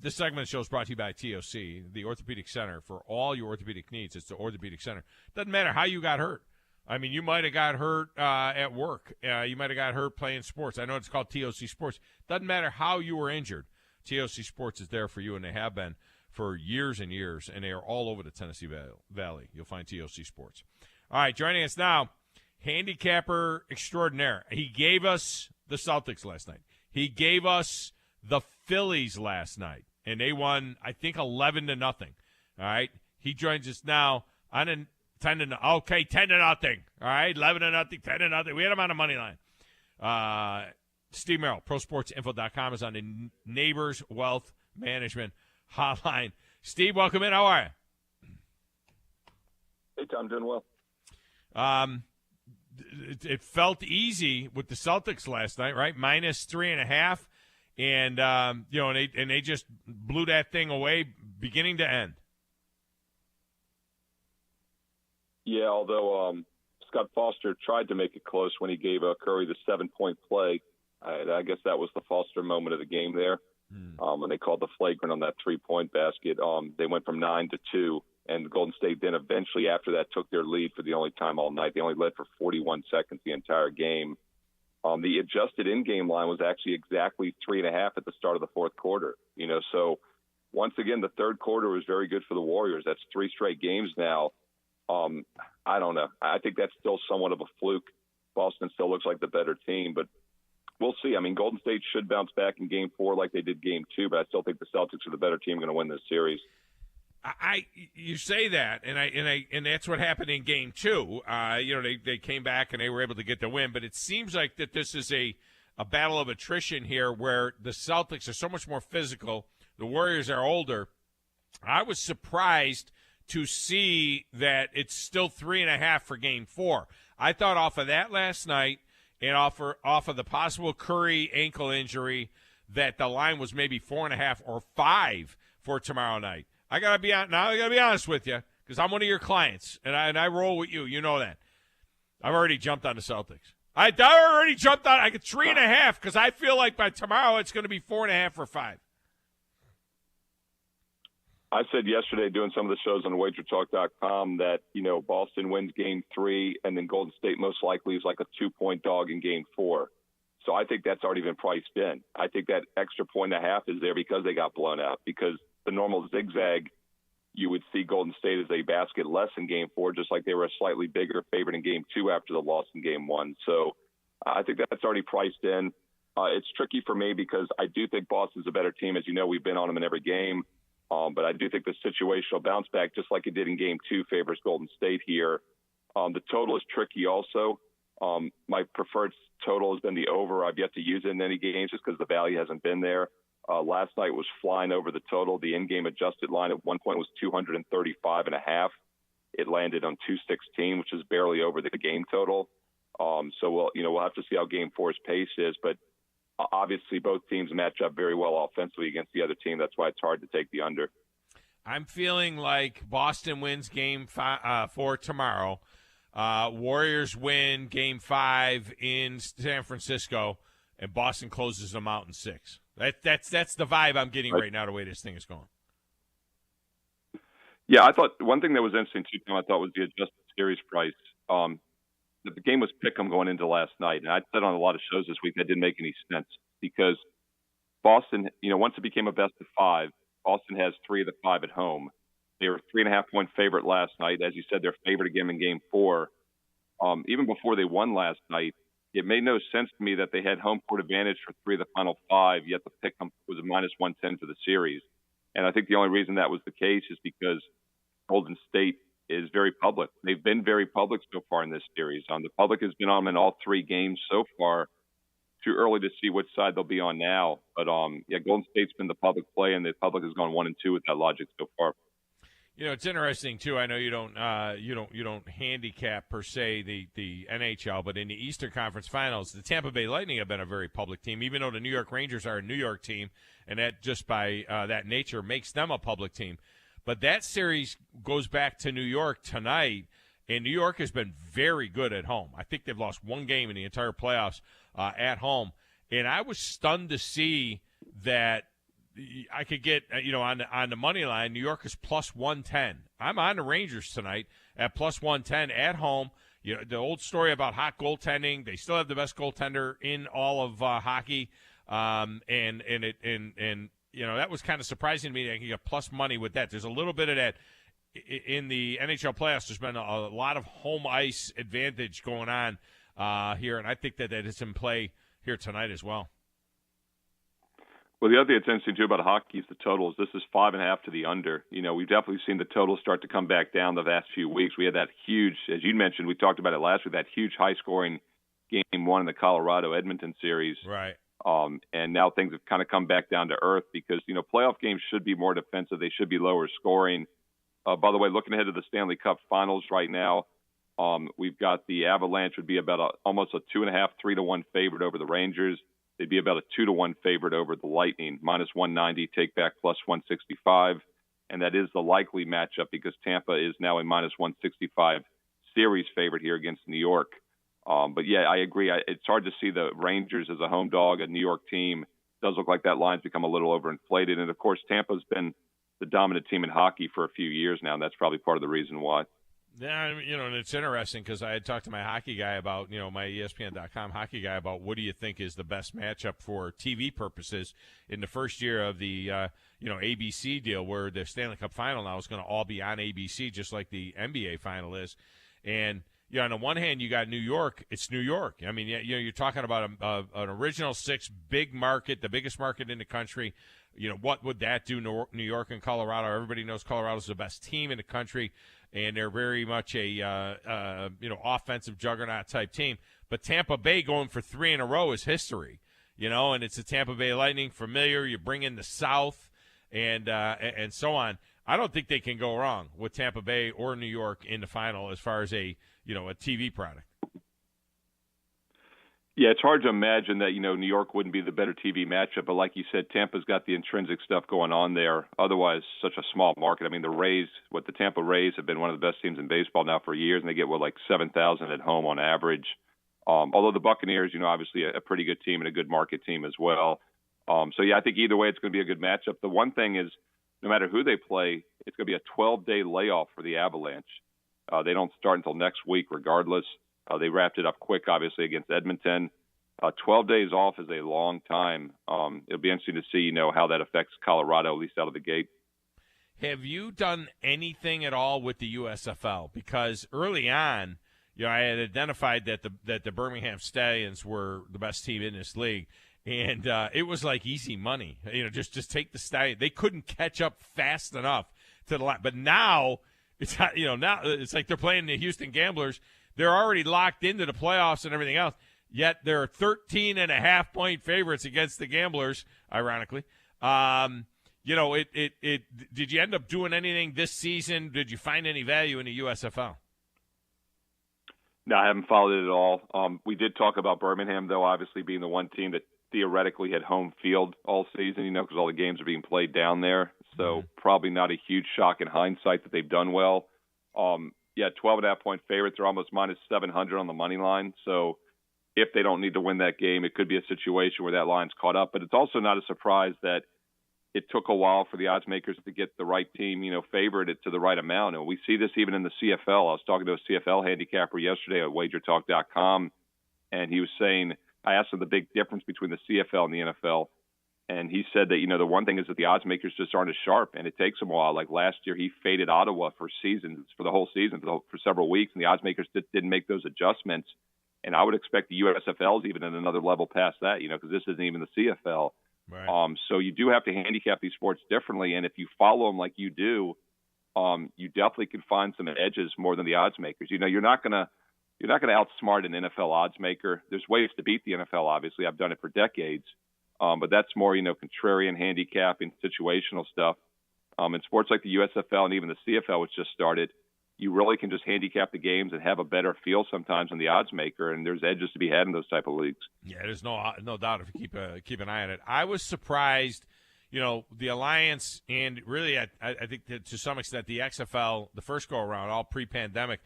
This segment of the show is brought to you by TOC, the Orthopedic Center. For all your orthopedic needs, it's the Orthopedic Center. Doesn't matter how you got hurt. I mean, you might have got hurt at work. You might have got hurt playing sports. I know it's called TOC Sports. Doesn't matter how you were injured. TOC Sports is there for you, and they have been for years and years, and they are all over the Tennessee Valley. You'll find TOC Sports. All right, joining us now, handicapper extraordinaire. He gave us the Celtics last night. He gave us the Phillies last night, and they won, I think, 11-0. All right, he joins us now on a 10-0. Okay, 10-0. All right, 11-0, 10-0. We had him on the money line. Steve Merrill, ProSportsInfo.com is on the Neighbors Wealth Management hotline. Steve, welcome in. How are you? Hey, Tom, doing well. It felt easy with the Celtics last night, right? -3.5, and they just blew that thing away, beginning to end. Yeah, although Scott Foster tried to make it close when he gave Curry the 7-point play. I guess that was the Foster moment of the game there. When they called the flagrant on that 3-point basket. They went from 9-2, and Golden State then eventually after that took their lead for the only time all night. They only led for 41 seconds the entire game. The adjusted in-game line was actually exactly 3.5 at the start of the fourth quarter. So once again, the third quarter was very good for the Warriors. That's 3 straight games now. I don't know. I think that's still somewhat of a fluke. Boston still looks like the better team, but we'll see. I mean, Golden State should bounce back in Game 4 like they did Game 2, but I still think the Celtics are the better team going to win this series. You say that, and that's what happened in Game 2. They came back and they were able to get the win, but it seems like that this is a battle of attrition here, where the Celtics are so much more physical. The Warriors are older. I was surprised to see that it's still 3.5 for Game 4. I thought off of that last night, and off of the possible Curry ankle injury, that the line was maybe 4.5 or 5 for tomorrow night. I gotta be honest with you, because I'm one of your clients, and I roll with you. You know that. I've already jumped on the Celtics. I already jumped on. I get 3.5 because I feel like by tomorrow it's going to be 4.5 or 5. I said yesterday doing some of the shows on WagerTalk.com that, Boston wins Game 3 and then Golden State most likely is like a 2-point dog in Game 4. So I think that's already been priced in. I think that extra 1.5 is there because they got blown out, because the normal zigzag, you would see Golden State as a basket less in Game 4, just like they were a slightly bigger favorite in Game 2 after the loss in Game 1. So I think that's already priced in. It's tricky for me because I do think Boston's a better team. As you know, we've been on them in every game. But I do think the situational bounce back, just like it did in Game 2, favors Golden State here. The total is tricky also. My preferred total has been the over. I've yet to use it in any games just because the value hasn't been there. Last night was flying over the total. The in-game adjusted line at one point was 235.5. It landed on 216, which is barely over the game total. So we'll have to see how Game 4's pace is, but obviously both teams match up very well offensively against the other team. That's why it's hard to take the under. I'm feeling like Boston wins Game 4 tomorrow. Warriors win Game 5 in San Francisco, and Boston closes them out in 6. That's the vibe I'm getting right now, the way this thing is going. Yeah, I thought one thing that was interesting, too, Tom, I thought was the adjusted series price. The game was pick'em going into last night, and I said on a lot of shows this week that didn't make any sense because Boston, once it became a best of 5, Boston has 3 of the 5 at home. They were 3.5-point favorite last night. As you said, they're favored again in Game 4. Even before they won last night, it made no sense to me that they had home court advantage for 3 of the final 5, yet the pick'em was a -110 for the series. And I think the only reason that was the case is because Golden State is very public. They've been very public so far in this series. The public has been on them in all 3 games so far. Too early to see which side they'll be on now. But, Golden State's been the public play, and the public has gone 1-2 with that logic so far. It's interesting too. I know you don't handicap per se the NHL, but in the Eastern Conference Finals, the Tampa Bay Lightning have been a very public team, even though the New York Rangers are a New York team, and that just by that nature makes them a public team. But that series goes back to New York tonight, and New York has been very good at home. I think they've lost 1 game in the entire playoffs at home, and I was stunned to see that. I could get, on the money line, New York is +110. I'm on the Rangers tonight at +110 at home. The old story about hot goaltending. They still have the best goaltender in all of hockey, and that was kind of surprising to me that I could get plus money with that. There's a little bit of that in the NHL playoffs. There's been a lot of home ice advantage going on here, and I think that is in play here tonight as well. Well, the other thing that's interesting, too, about hockey is the totals. This is 5.5 to the under. We've definitely seen the totals start to come back down the last few weeks. We had that huge, as you mentioned, we talked about it last week, that huge high-scoring Game 1 in the Colorado-Edmonton series. Right. And now things have kind of come back down to earth because, playoff games should be more defensive. They should be lower scoring. By the way, looking ahead to the Stanley Cup Finals right now, we've got the Avalanche would be about almost a 2.5, 3-1 favorite over the Rangers. They'd be about a 2-1 favorite over the Lightning, -190, take back +165. And that is the likely matchup because Tampa is now a -165 series favorite here against New York. But, yeah, I agree. It's hard to see the Rangers as a home dog, a New York team. It does look like that line's become a little overinflated. And, of course, Tampa's been the dominant team in hockey for a few years now, and that's probably part of the reason why. Yeah, and it's interesting because I had talked to my hockey guy about, my ESPN.com hockey guy about what do you think is the best matchup for TV purposes in the first year of the, ABC deal where the Stanley Cup Final now is going to all be on ABC just like the NBA Final is. And, on the one hand, you got New York. It's New York. I mean, you're talking about an original 6 big market, the biggest market in the country. What would that do, New York and Colorado? Everybody knows Colorado's the best team in the country. And they're very much a offensive juggernaut type team. But Tampa Bay going for 3 in a row is history, and it's the Tampa Bay Lightning, familiar. You bring in the South and so on. I don't think they can go wrong with Tampa Bay or New York in the final as far as a TV product. Yeah, it's hard to imagine that, New York wouldn't be the better TV matchup. But like you said, Tampa's got the intrinsic stuff going on there. Otherwise, such a small market. I mean, the Tampa Rays have been one of the best teams in baseball now for years, and they get, 7,000 at home on average. Although the Buccaneers, obviously a pretty good team and a good market team as well. So, yeah, I think either way it's going to be a good matchup. The one thing is, no matter who they play, it's going to be a 12-day layoff for the Avalanche. They don't start until next week regardless. They wrapped it up quick, obviously, against Edmonton. 12 days off is a long time. It'll be interesting to see, how that affects Colorado, at least out of the gate. Have you done anything at all with the USFL? Because early on, I had identified that the Birmingham Stallions were the best team in this league, and it was like easy money. Just take the Stallions. They couldn't catch up fast enough to the line. But now it's now it's like they're playing the Houston Gamblers. They're already locked into the playoffs and everything else, yet they're 13.5-point favorites against the Gamblers, ironically. Did you end up doing anything this season? Did you find any value in the USFL? No, I haven't followed it at all. We did talk about Birmingham, though, obviously being the one team that theoretically had home field all season, because all the games are being played down there. So probably not a huge shock in hindsight that they've done well. 12.5-point favorites are almost -700 on the money line. So if they don't need to win that game, it could be a situation where that line's caught up. But it's also not a surprise that it took a while for the odds makers to get the right team, favored it to the right amount. And we see this even in the CFL. I was talking to a CFL handicapper yesterday at wagertalk.com, and he was saying, I asked him the big difference between the CFL and the NFL. And he said that, the one thing is that the odds makers just aren't as sharp, and it takes them a while. Like last year, he faded Ottawa for the whole season, for several weeks, and the odds makers didn't make those adjustments. And I would expect the USFL is even at another level past that, because this isn't even the CFL. Right. So you do have to handicap these sports differently, and if you follow them like you do, you definitely can find some edges more than the odds makers. You're not gonna outsmart an NFL odds maker. There's ways to beat the NFL. Obviously, I've done it for decades. But that's more, contrarian handicapping, situational stuff. In sports like the USFL and even the CFL, which just started, you really can just handicap the games and have a better feel sometimes than the odds maker, and there's edges to be had in those type of leagues. Yeah, there's no doubt if you keep an eye on it. I was surprised, the Alliance and really I think that to some extent the XFL, the first go-around, all pre-pandemic,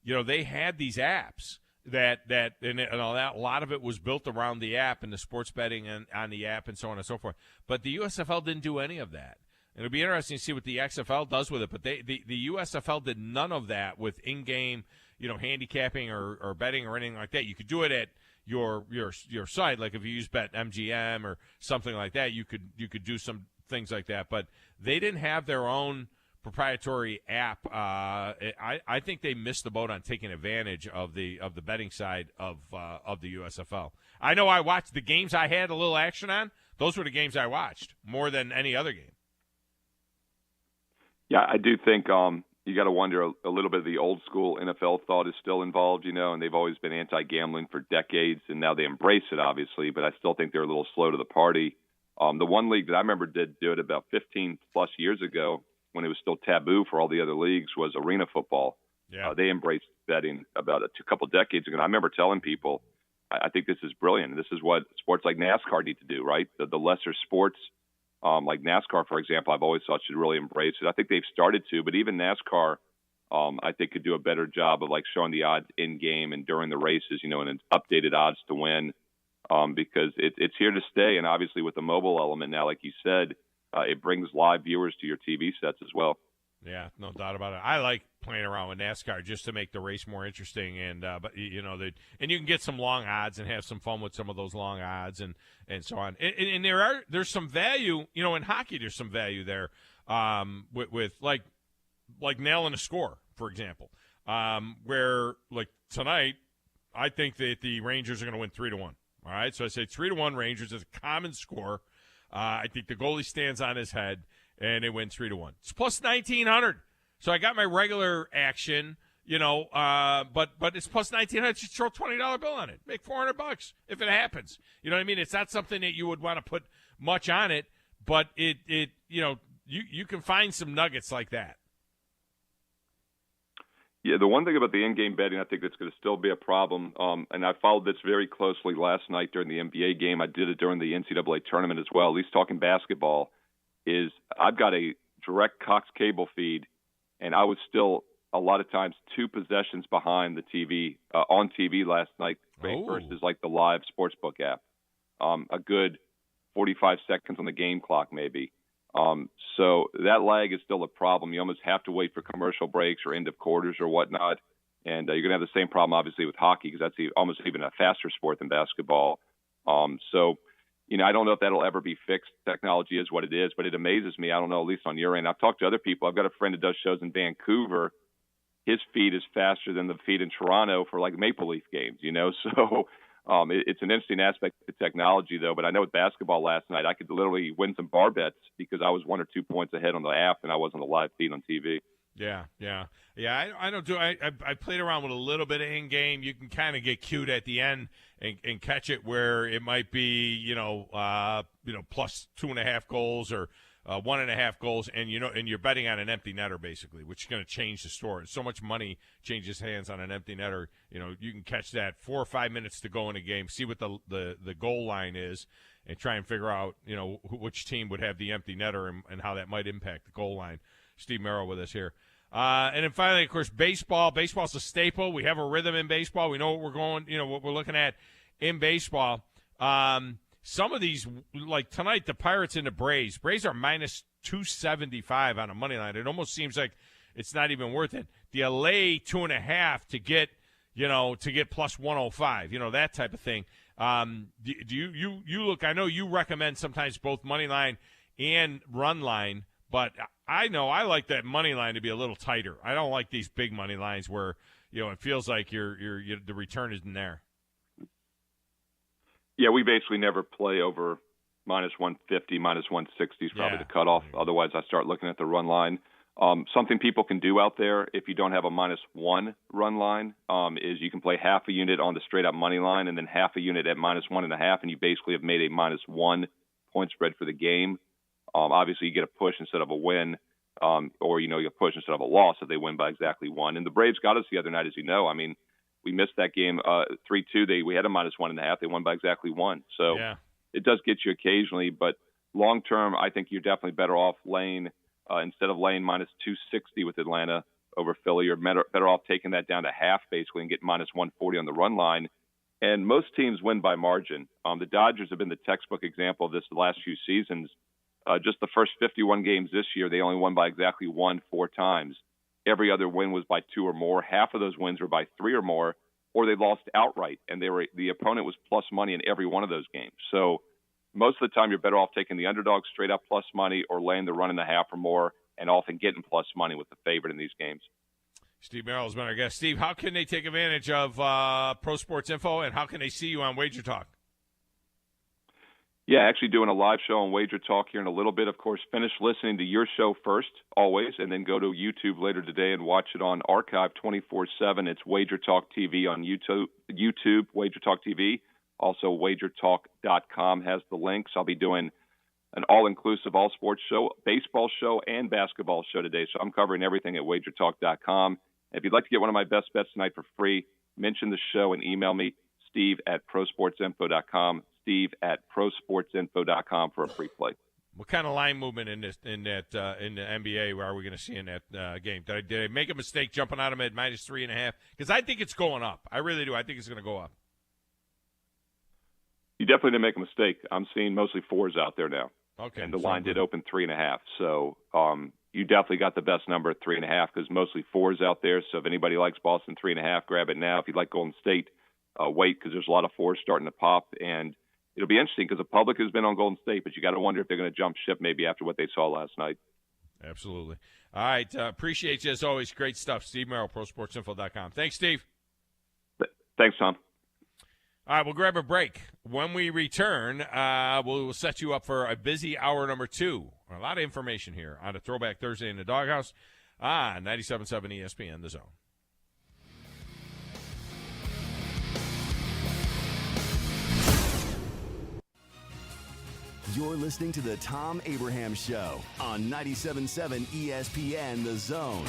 they had these apps. That a lot of it was built around the app and the sports betting and on the app and so on and so forth. But the USFL didn't do any of that. And it'll be interesting to see what the XFL does with it. But the USFL did none of that with in-game, handicapping or betting or anything like that. You could do it at your site, like if you use BetMGM or something like that. You could do some things like that. But they didn't have their own proprietary app. I think they missed the boat on taking advantage of the betting side of the USFL. I know I watched the games I had a little action on. Those were the games I watched more than any other game. Yeah, I do think you got to wonder a little bit of the old school NFL thought is still involved, and they've always been anti-gambling for decades, and now they embrace it, obviously, but I still think they're a little slow to the party. The one league that I remember did do it about 15 plus years ago, when it was still taboo for all the other leagues, was arena football. Yeah. They embraced betting about a couple decades ago. And I remember telling people, I think this is brilliant. This is what sports like NASCAR need to do, right? The lesser sports, like NASCAR, for example, I've always thought should really embrace it. I think they've started to, but even NASCAR, I think could do a better job of showing the odds in game and during the races, and updated odds to win, because it's here to stay. And obviously with the mobile element now, like you said, it brings live viewers to your TV sets as well. Yeah, no doubt about it. I like playing around with NASCAR just to make the race more interesting, and but and you can get some long odds and have some fun with some of those long odds and so on. And there's some value, in hockey. There's some value there, with like nailing a score, for example, where like tonight, I think that the Rangers are going to win 3-1. All right, so I say 3-1 Rangers is a common score. I think the goalie stands on his head, and they win 3-1. It's plus 1,900. So I got my regular action, but it's plus 1,900. Just throw a $20 bill on it. Make $400 if it happens. You know what I mean? It's not something that you would want to put much on it, but you can find some nuggets like that. Yeah, the one thing about the in-game betting, I think that's going to still be a problem, and I followed this very closely last night during the NBA game. I did it during the NCAA tournament as well, at least talking basketball, is I've got a direct Cox cable feed, and I was still a lot of times 2 possessions behind the TV, on TV last night versus like the live sportsbook app. A good 45 seconds on the game clock maybe. So that lag is still a problem. You almost have to wait for commercial breaks or end of quarters or whatnot. And you're going to have the same problem, obviously, with hockey because that's almost even a faster sport than basketball. So, I don't know if that'll ever be fixed. Technology is what it is, but it amazes me. I don't know, at least on your end. I've talked to other people. I've got a friend that does shows in Vancouver. His feed is faster than the feed in Toronto for like Maple Leaf games, So it's an interesting aspect of technology, though. But I know with basketball last night, I could literally win some bar bets because I was 1 or 2 points ahead on the app and I was on the live feed on TV. Yeah. I don't do. I played around with a little bit of in game. You can kind of get cute at the end and catch it where it might be plus 2.5 goals or 1.5 goals, and you're betting on an empty netter basically, which is going to change the story. So much money changes hands on an empty netter. You can catch that 4 or 5 minutes to go in a game, see what the goal line is, and try and figure out which team would have the empty netter and how that might impact the goal line. Steve Merrill with us here. And then finally, of course, baseball. Baseball's a staple. We have a rhythm in baseball. We know what we're going, what we're looking at. in baseball. Some of these, like tonight, the Pirates and the Braves. Braves are minus 275 on a money line. It almost seems like it's not even worth it. The LA 2.5 to get plus 105, that type of thing. Do you look? I know you recommend sometimes both money line and run line, but I know I like that money line to be a little tighter. I don't like these big money lines where it feels like the return isn't there. Yeah, we basically never play over minus 150, minus 160 is probably the cutoff. Otherwise, I start looking at the run line. Something people can do out there if you don't have a minus 1 run line is you can play half a unit on the straight-up money line and then half a unit at minus 1.5, and you basically have made a minus 1 point spread for the game. Obviously, you get a push instead of a win, or you get a push instead of a loss if they win by exactly 1. And the Braves got us the other night, as you know. I mean, we missed that game 3-2. We had a minus 1.5. They won by exactly 1. So it does get you occasionally, but long term, I think you're definitely better off laying instead of laying minus 260 with Atlanta over Philly. You're better off taking that down to half basically and get minus 140 on the run line. And most teams win by margin. The Dodgers have been the textbook example of this the last few seasons. Just the first 51 games this year, they only won by exactly 1 4 times. Every other win was by 2 or more. Half of those wins were by 3 or more, or they lost outright, and the opponent was plus money in every one of those games. So most of the time, you're better off taking the underdog straight up plus money or laying the run and a half or more, and often getting plus money with the favorite in these games. Steve Merrill has been our guest. Steve, how can they take advantage of Pro Sports Info, and how can they see you on Wager Talk? Yeah, actually doing a live show on Wager Talk here in a little bit. Of course, finish listening to your show first, always, and then go to YouTube later today and watch it on archive 24/7. It's Wager Talk TV on YouTube, Wager Talk TV. Also, wagertalk.com has the links. I'll be doing an all-inclusive all-sports show, baseball show, and basketball show today. So I'm covering everything at wagertalk.com. If you'd like to get one of my best bets tonight for free, mention the show and email me, steve@prosportsinfo.com. steve@prosportsinfo.com for a free play. What kind of line movement in the NBA are we going to see in that game? Did I make a mistake jumping out of them at minus 3.5? Because I think it's going up. I really do. I think it's going to go up. You definitely didn't make a mistake. I'm seeing mostly 4s out there now. Okay. And the line did open 3.5. So you definitely got the best number at 3.5 because mostly 4s out there. So if anybody likes Boston 3.5, grab it now. If you'd like Golden State, wait because there's a lot of 4s starting to pop. And it'll be interesting because the public has been on Golden State, but you got to wonder if they're going to jump ship maybe after what they saw last night. Absolutely. All right. Appreciate you as always. Great stuff. Steve Merrill, ProSportsInfo.com. Thanks, Steve. Thanks, Tom. All right, we'll grab a break. When we return, we'll set you up for a busy hour number 2. A lot of information here on a Throwback Thursday in the Doghouse on 97.7 ESPN, The Zone. You're listening to the Thom Abraham Show on 97.7 ESPN, The Zone.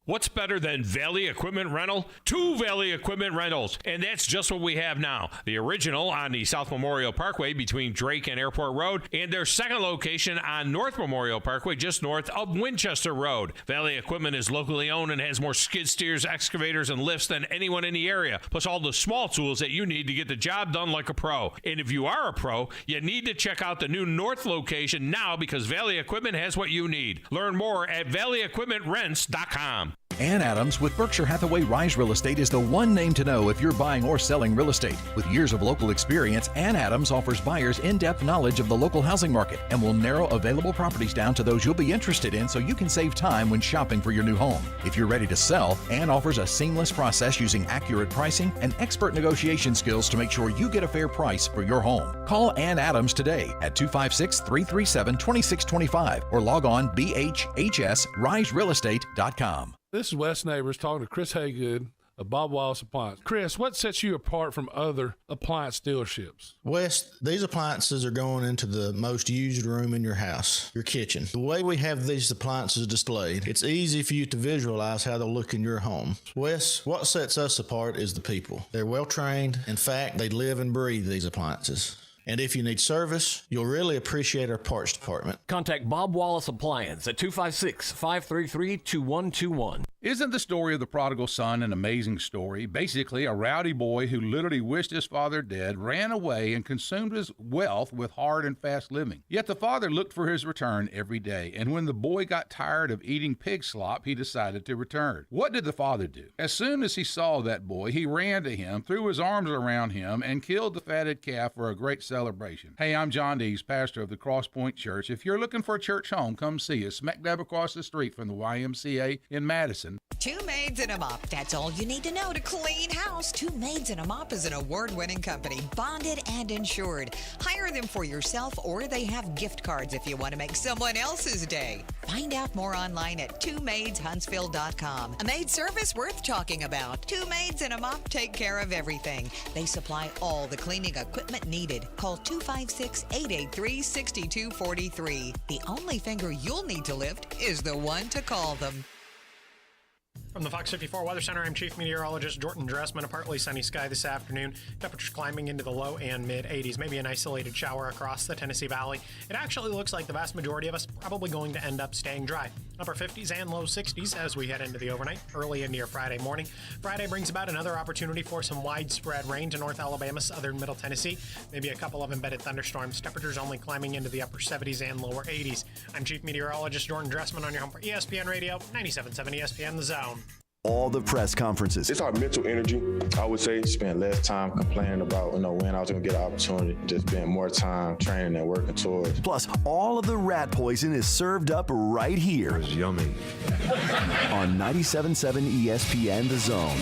What's better than Valley Equipment Rental? 2 Valley Equipment Rentals, and that's just what we have now. The original on the South Memorial Parkway between Drake and Airport Road, and their second location on North Memorial Parkway just north of Winchester Road. Valley Equipment is locally owned and has more skid steers, excavators, and lifts than anyone in the area, plus all the small tools that you need to get the job done like a pro. And if you are a pro, you need to check out the new North location now because Valley Equipment has what you need. Learn more at valleyequipmentrents.com. Ann Adams with Berkshire Hathaway Rise Real Estate is the one name to know if you're buying or selling real estate. With years of local experience, Ann Adams offers buyers in-depth knowledge of the local housing market and will narrow available properties down to those you'll be interested in so you can save time when shopping for your new home. If you're ready to sell, Ann offers a seamless process using accurate pricing and expert negotiation skills to make sure you get a fair price for your home. Call Ann Adams today at 256-337-2625 or log on bhhsriserealestate.com. This is Wes Neighbors talking to Chris Haygood of Bob Wallace Appliance. Chris, what sets you apart from other appliance dealerships? Wes, these appliances are going into the most used room in your house, your kitchen. The way we have these appliances displayed, it's easy for you to visualize how they'll look in your home. Wes, what sets us apart is the people. They're well trained. In fact, they live and breathe these appliances. And if you need service, you'll really appreciate our parts department. Contact Bob Wallace Appliance at 256-533-2121. Isn't the story of the prodigal son an amazing story? Basically, a rowdy boy who literally wished his father dead ran away and consumed his wealth with hard and fast living. Yet the father looked for his return every day, and when the boy got tired of eating pig slop, he decided to return. What did the father do? As soon as he saw that boy, he ran to him, threw his arms around him, and killed the fatted calf for a great celebration. Hey, I'm John Dees, pastor of the Cross Point Church. If you're looking for a church home, come see us, smack dab across the street from the YMCA in Madison. 2 Maids and a Mop. That's all you need to know to clean house. 2 Maids and a Mop is an award-winning company, bonded and insured. Hire them for yourself, or they have gift cards if you want to make someone else's day. Find out more online at 2maidshuntsville.com. A maid service worth talking about. 2 Maids and a Mop take care of everything. They supply all the cleaning equipment needed. Call 256-883-6243. The only finger you'll need to lift is the one to call them. From the Fox 54 Weather Center, I'm Chief Meteorologist Jordan Dressman. A partly sunny sky this afternoon. Temperatures climbing into the low and mid-80s. Maybe an isolated shower across the Tennessee Valley. It actually looks like the vast majority of us probably going to end up staying dry. Upper 50s and low 60s as we head into the overnight, early into your Friday morning. Friday brings about another opportunity for some widespread rain to North Alabama, southern Middle Tennessee. Maybe a couple of embedded thunderstorms. Temperatures only climbing into the upper 70s and lower 80s. I'm Chief Meteorologist Jordan Dressman on your home for ESPN Radio, 97.7 ESPN The Zone. All the press conferences. It's our mental energy, I would say. Spend less time complaining about, when I was going to get an opportunity. Just spend more time training and working towards. Plus, all of the rat poison is served up right here. It's yummy. On 97.7 ESPN The Zone.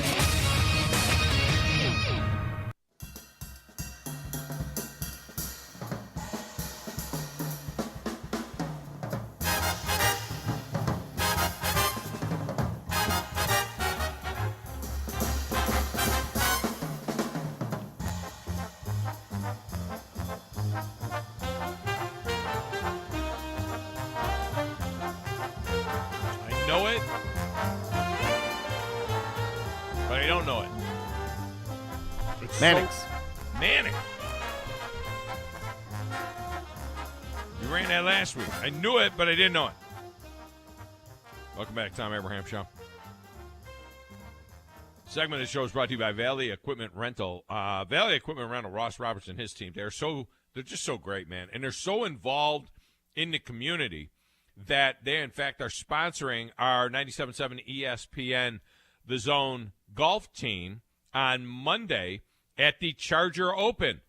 Mannix. Mannix. You ran that last week. I knew it, but I didn't know it. Welcome back, Thom Abraham Show. Segment of the show is brought to you by Valley Equipment Rental. Valley Equipment Rental, Ross Roberts and his team, they're just so great, man. And they're so involved in the community that they, in fact, are sponsoring our 97.7 ESPN The Zone golf team on Monday at the Charger Open.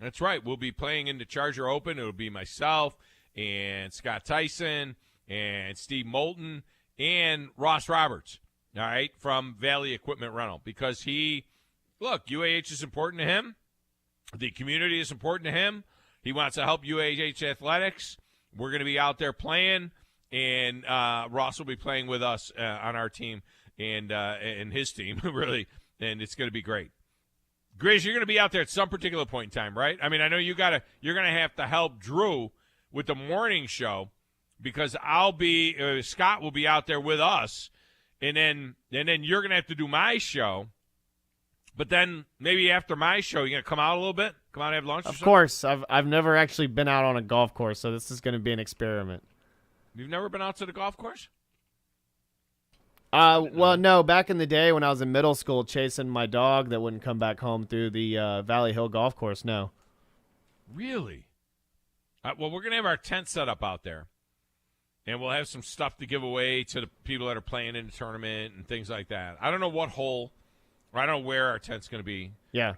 That's right. We'll be playing in the Charger Open. It'll be myself and Scott Tyson and Steve Moulton and Ross Roberts, all right, from Valley Equipment Rental. Because UAH is important to him. The community is important to him. He wants to help UAH athletics. We're going to be out there playing, and Ross will be playing with us on our team and his team, really, and it's going to be great. Grizz, you're going to be out there at some particular point in time, right? I mean, I know you're going to have to help Drew with the morning show because Scott will be out there with us, and then you're going to have to do my show. But then maybe after my show, you're going to come out a little bit, come out and have lunch. Of course, I've never actually been out on a golf course, so this is going to be an experiment. You've never been out to the golf course? Well, no. Back in the day when I was in middle school chasing my dog that wouldn't come back home through the Valley Hill Golf Course, no. Really? Well, we're going to have our tent set up out there, and we'll have some stuff to give away to the people that are playing in the tournament and things like that. I don't know what hole, or I don't know where our tent's going to be. Yeah.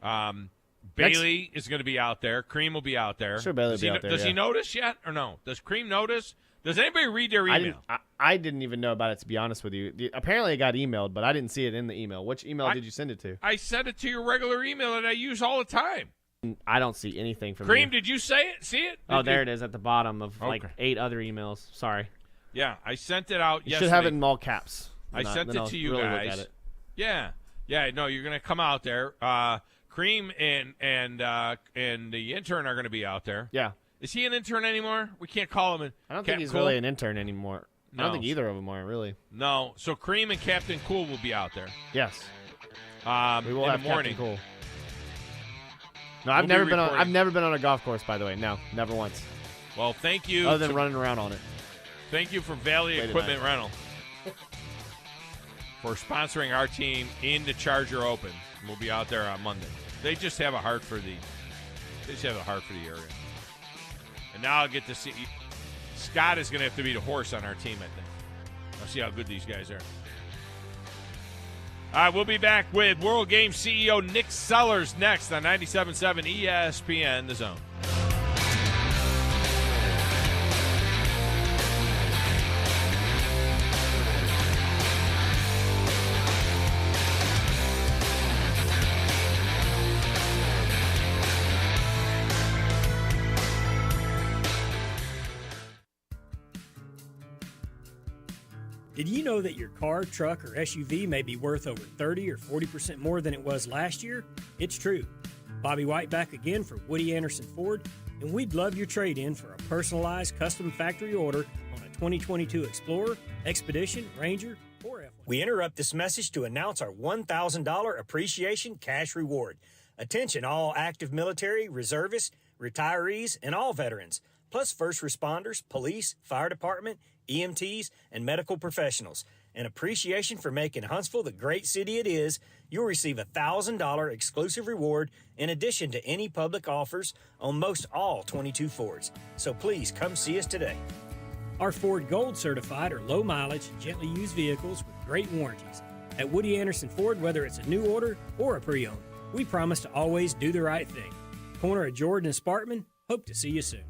Bailey is going to be out there. Cream will be out there. Sure, Bailey will be out there. Does he notice yet or no? Does Cream notice? Does anybody read their email? I didn't even know about it, to be honest with you. Apparently it got emailed, but I didn't see it in the email. Which email did you send it to? I sent it to your regular email that I use all the time. I don't see anything from Cream, you. did you see it? There it is at the bottom of like 8 other emails. Sorry. Yeah, I sent it out you yesterday. should have it in all caps. I sent it to you really guys. Look at it. Yeah. No, you're going to come out there. Cream and the intern are going to be out there. Yeah. Is he an intern anymore? We can't call him I don't think he's really an intern anymore. No. I don't think either of them are, really. No. So Cream and Captain Cool will be out there. Yes. We will have in the morning. Captain Cool. No, I've never been on a golf course, by the way. No, never once. Well, thank you. Other than running around on it. Thank you for Valley Equipment Rental for sponsoring our team in the Charger Open. We'll be out there on Monday. They just have a heart for the area. And now I'll get to see. Scott is going to have to be the horse on our team, I think. I'll see how good these guys are. All right, we'll be back with World Game CEO Nick Sellers next on 97.7 ESPN, The Zone. Did you know that your car, truck, or SUV may be worth over 30 or 40% more than it was last year? It's true. Bobby White back again for Woody Anderson Ford, and we'd love your trade-in for a personalized custom factory order on a 2022 Explorer, Expedition, Ranger, or F1. We interrupt this message to announce our $1,000 appreciation cash reward. Attention all active military, reservists, retirees, and all veterans, plus first responders, police, fire department, EMTs, and medical professionals. An appreciation for making Huntsville the great city it is. You'll receive a $1,000 exclusive reward in addition to any public offers on most all 22 Fords. So please come see us today. Our Ford Gold certified or low mileage, gently used vehicles with great warranties. At Woody Anderson Ford, whether it's a new order or a pre-owned, we promise to always do the right thing. Corner of Jordan and Sparkman, hope to see you soon.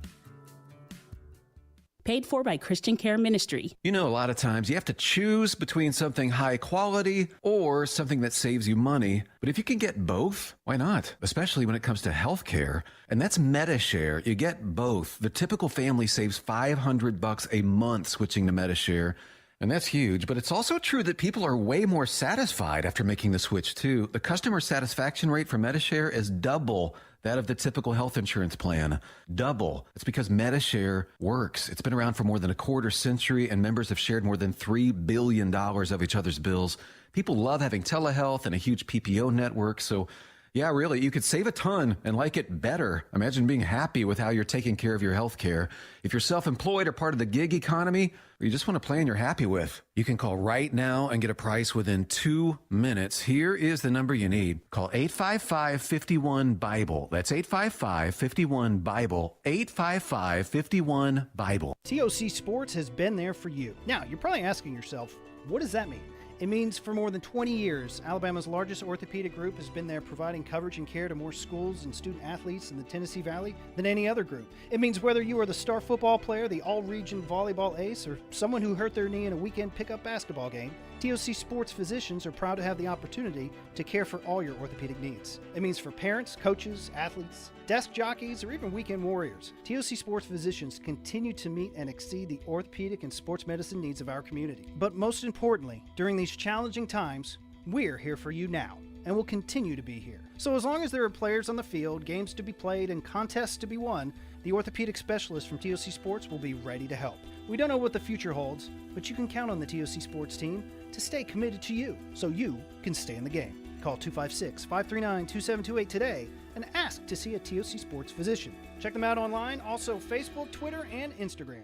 Paid for by Christian Care Ministry. You know, a lot of times you have to choose between something high quality or something that saves you money. But if you can get both, why not? Especially when it comes to health care. And that's MediShare. You get both. The typical family saves $500 a month switching to MediShare. And that's huge, but it's also true that people are way more satisfied after making the switch, too. The customer satisfaction rate for MediShare is double that of the typical health insurance plan. Double. It's because MediShare works. It's been around for more than a quarter century, and members have shared more than $3 billion of each other's bills. People love having telehealth and a huge PPO network, so yeah, really, you could save a ton and like it better. Imagine being happy with how you're taking care of your health care. If you're self-employed or part of the gig economy, or you just want a plan you're happy with, you can call right now and get a price within 2 minutes. Here is the number you need. Call 855-51-BIBLE. That's 855-51-BIBLE. 855-51-BIBLE. TOC Sports has been there for you. Now, you're probably asking yourself, what does that mean? It means for more than 20 years, Alabama's largest orthopedic group has been there providing coverage and care to more schools and student athletes in the Tennessee Valley than any other group. It means whether you are the star football player, the all-region volleyball ace, or someone who hurt their knee in a weekend pickup basketball game, TOC Sports physicians are proud to have the opportunity to care for all your orthopedic needs. It means for parents, coaches, athletes, desk jockeys, or even weekend warriors, TOC Sports physicians continue to meet and exceed the orthopedic and sports medicine needs of our community. But most importantly, during these challenging times, we're here for you now, and will continue to be here. So as long as there are players on the field, games to be played, and contests to be won, the orthopedic specialists from TOC Sports will be ready to help. We don't know what the future holds, but you can count on the TOC Sports team to stay committed to you, so you can stay in the game. Call 256-539-2728 today and ask to see a TOC Sports physician. Check them out online, also Facebook, Twitter, and Instagram.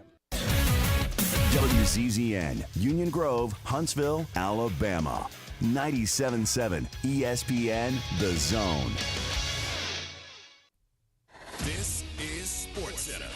WZZN, Union Grove, Huntsville, Alabama. 97.7 ESPN, The Zone. This is SportsCenter.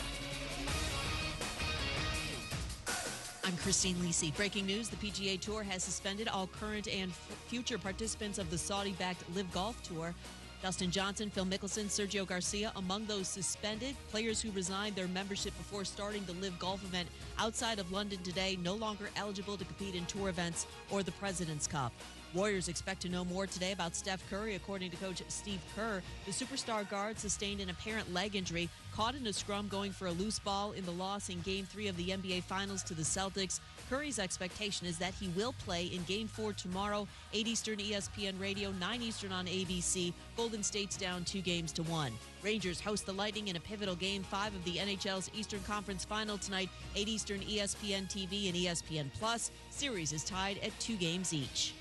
I'm Christine Lisi. Breaking news, the PGA Tour has suspended all current and future participants of the Saudi-backed Live Golf Tour. Dustin Johnson, Phil Mickelson, Sergio Garcia, among those suspended. Players who resigned their membership before starting the Live Golf event outside of London today no longer eligible to compete in tour events or the President's Cup. Warriors expect to know more today about Steph Curry. According to Coach Steve Kerr, the superstar guard sustained an apparent leg injury, caught in a scrum going for a loose ball in the loss in Game 3 of the NBA Finals to the Celtics. Curry's expectation is that he will play in Game 4 tomorrow, 8 Eastern ESPN Radio, 9 Eastern on ABC. Golden State's down 2-1. Rangers host the Lightning in a pivotal Game 5 of the NHL's Eastern Conference Final tonight, 8 Eastern ESPN TV and ESPN+. Series is tied at 2 games each.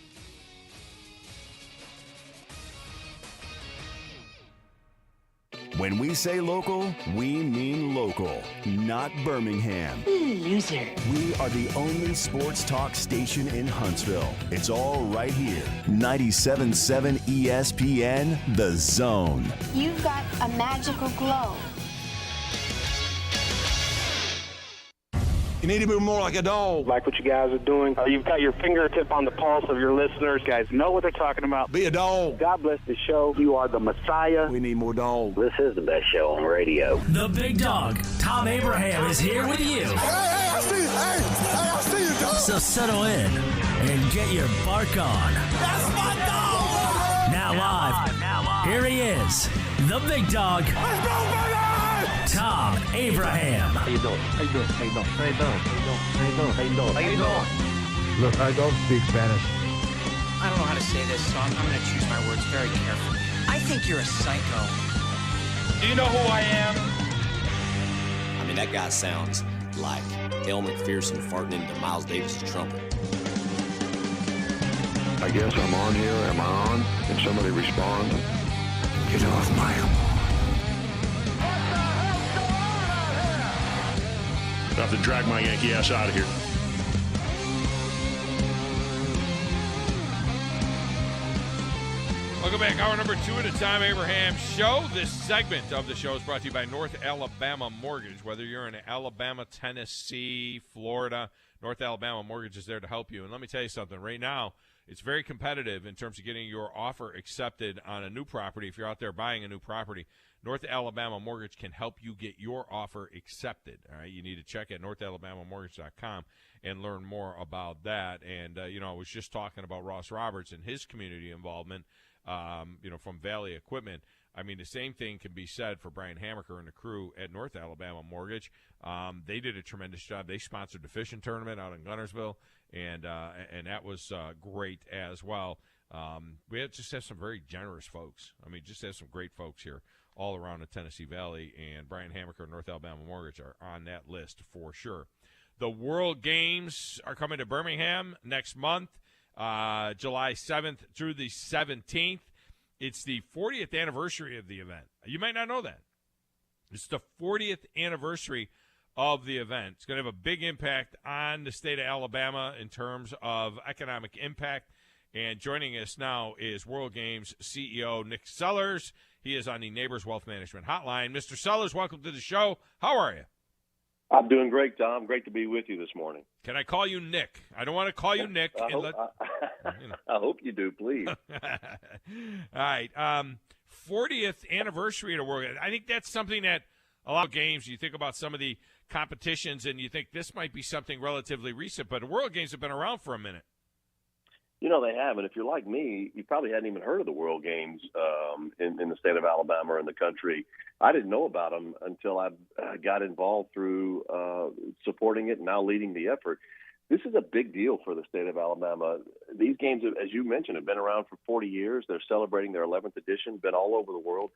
When we say local, we mean local, not Birmingham. Loser. We are the only sports talk station in Huntsville. It's all right here. 97.7 ESPN, The Zone. You've got a magical glow. You need to move more like a dog. Like what you guys are doing. You've got your fingertip on the pulse of your listeners. You guys know what they're talking about. Be a dog. God bless the show. You are the Messiah. We need more dogs. This is the best show on radio. The big dog, Thom Abraham, is here with you. Hey, I see you. Hey, I see you, dog. So settle in and get your bark on. That's my dog. Now live. Here he is, the big dog. Let's go, baby! Thom Abraham. How you doing? How you doing? How you doing? How you doing? How you doing? How you doing? How you doing? Look, I don't speak Spanish. I don't know how to say this, so I'm going to choose my words very carefully. I think you're a psycho. Do you know who I am? I mean, that guy sounds like El McPherson farting into Miles Davis's trumpet. I guess I'm on here. Am I on? Can somebody respond? Get off my lawn. I have to drag my Yankee ass out of here. Welcome back. Hour number 2 of the Thom Abraham Show. This segment of the show is brought to you by North Alabama Mortgage. Whether you're in Alabama, Tennessee, Florida, North Alabama Mortgage is there to help you. And let me tell you something. Right now, it's very competitive in terms of getting your offer accepted on a new property. If you're out there buying a new property, North Alabama Mortgage can help you get your offer accepted. All right, you need to check at NorthAlabamaMortgage.com and learn more about that. And I was just talking about Ross Roberts and his community involvement. From Valley Equipment. I mean, the same thing can be said for Brian Hammaker and the crew at North Alabama Mortgage. They did a tremendous job. They sponsored the fishing tournament out in Gunnersville, and that was great as well. We just have some very generous folks. I mean, just have some great folks here all around the Tennessee Valley, and Brian Hammaker and North Alabama Mortgage are on that list for sure. The World Games are coming to Birmingham next month. July 7th through the 17th. It's the 40th anniversary of the event. You might not know that. It's the 40th anniversary of the event. It's going to have a big impact on the state of Alabama in terms of economic impact. And joining us now is World Games CEO Nick Sellers. He is on the Neighbors Wealth Management Hotline. Mr. Sellers, welcome to the show. How are you? I'm doing great, Tom. Great to be with you this morning. Can I call you Nick? I don't want to call you Nick. I hope you do, please. All right. 40th anniversary of the World. I think that's something that a lot of games, you think about some of the competitions, and you think this might be something relatively recent, but the World Games have been around for a minute. They have, and if you're like me, you probably hadn't even heard of the World Games in the state of Alabama or in the country. I didn't know about them until I got involved through supporting it and now leading the effort. This is a big deal for the state of Alabama. These games, as you mentioned, have been around for 40 years. They're celebrating their 11th edition, been all over the world.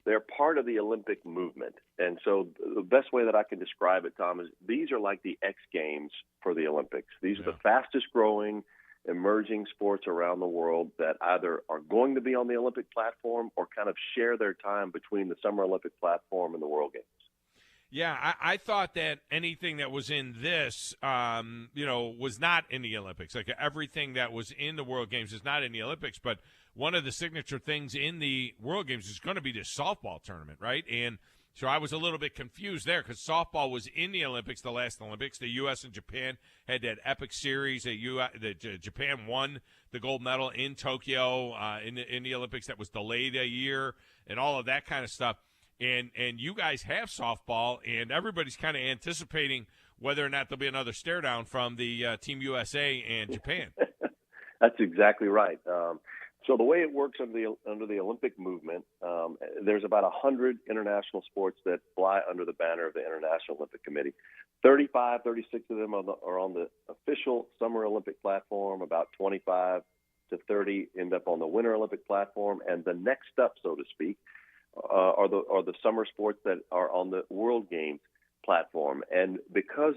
They're part of the Olympic movement. And so the best way that I can describe it, Tom, is these are like the X Games for the Olympics. These are the fastest growing emerging sports around the world that either are going to be on the Olympic platform or kind of share their time between the Summer Olympic platform and the World Games. Yeah, I thought that anything that was in this, was not in the Olympics. Like everything that was in the World Games is not in the Olympics, but one of the signature things in the World Games is going to be this softball tournament, right? And so I was a little bit confused there because softball was in the Olympics, the last Olympics. The U.S. and Japan had that epic series. Japan won the gold medal in Tokyo in the Olympics that was delayed a year and all of that kind of stuff. And you guys have softball, and everybody's kind of anticipating whether or not there'll be another stare down from the Team USA and Japan. That's exactly right. So the way it works under the Olympic movement, there's about 100 international sports that fly under the banner of the International Olympic Committee. 36 of them are on the official Summer Olympic platform. About 25 to 30 end up on the Winter Olympic platform. And the next up, so to speak, are the summer sports that are on the World Games platform. And because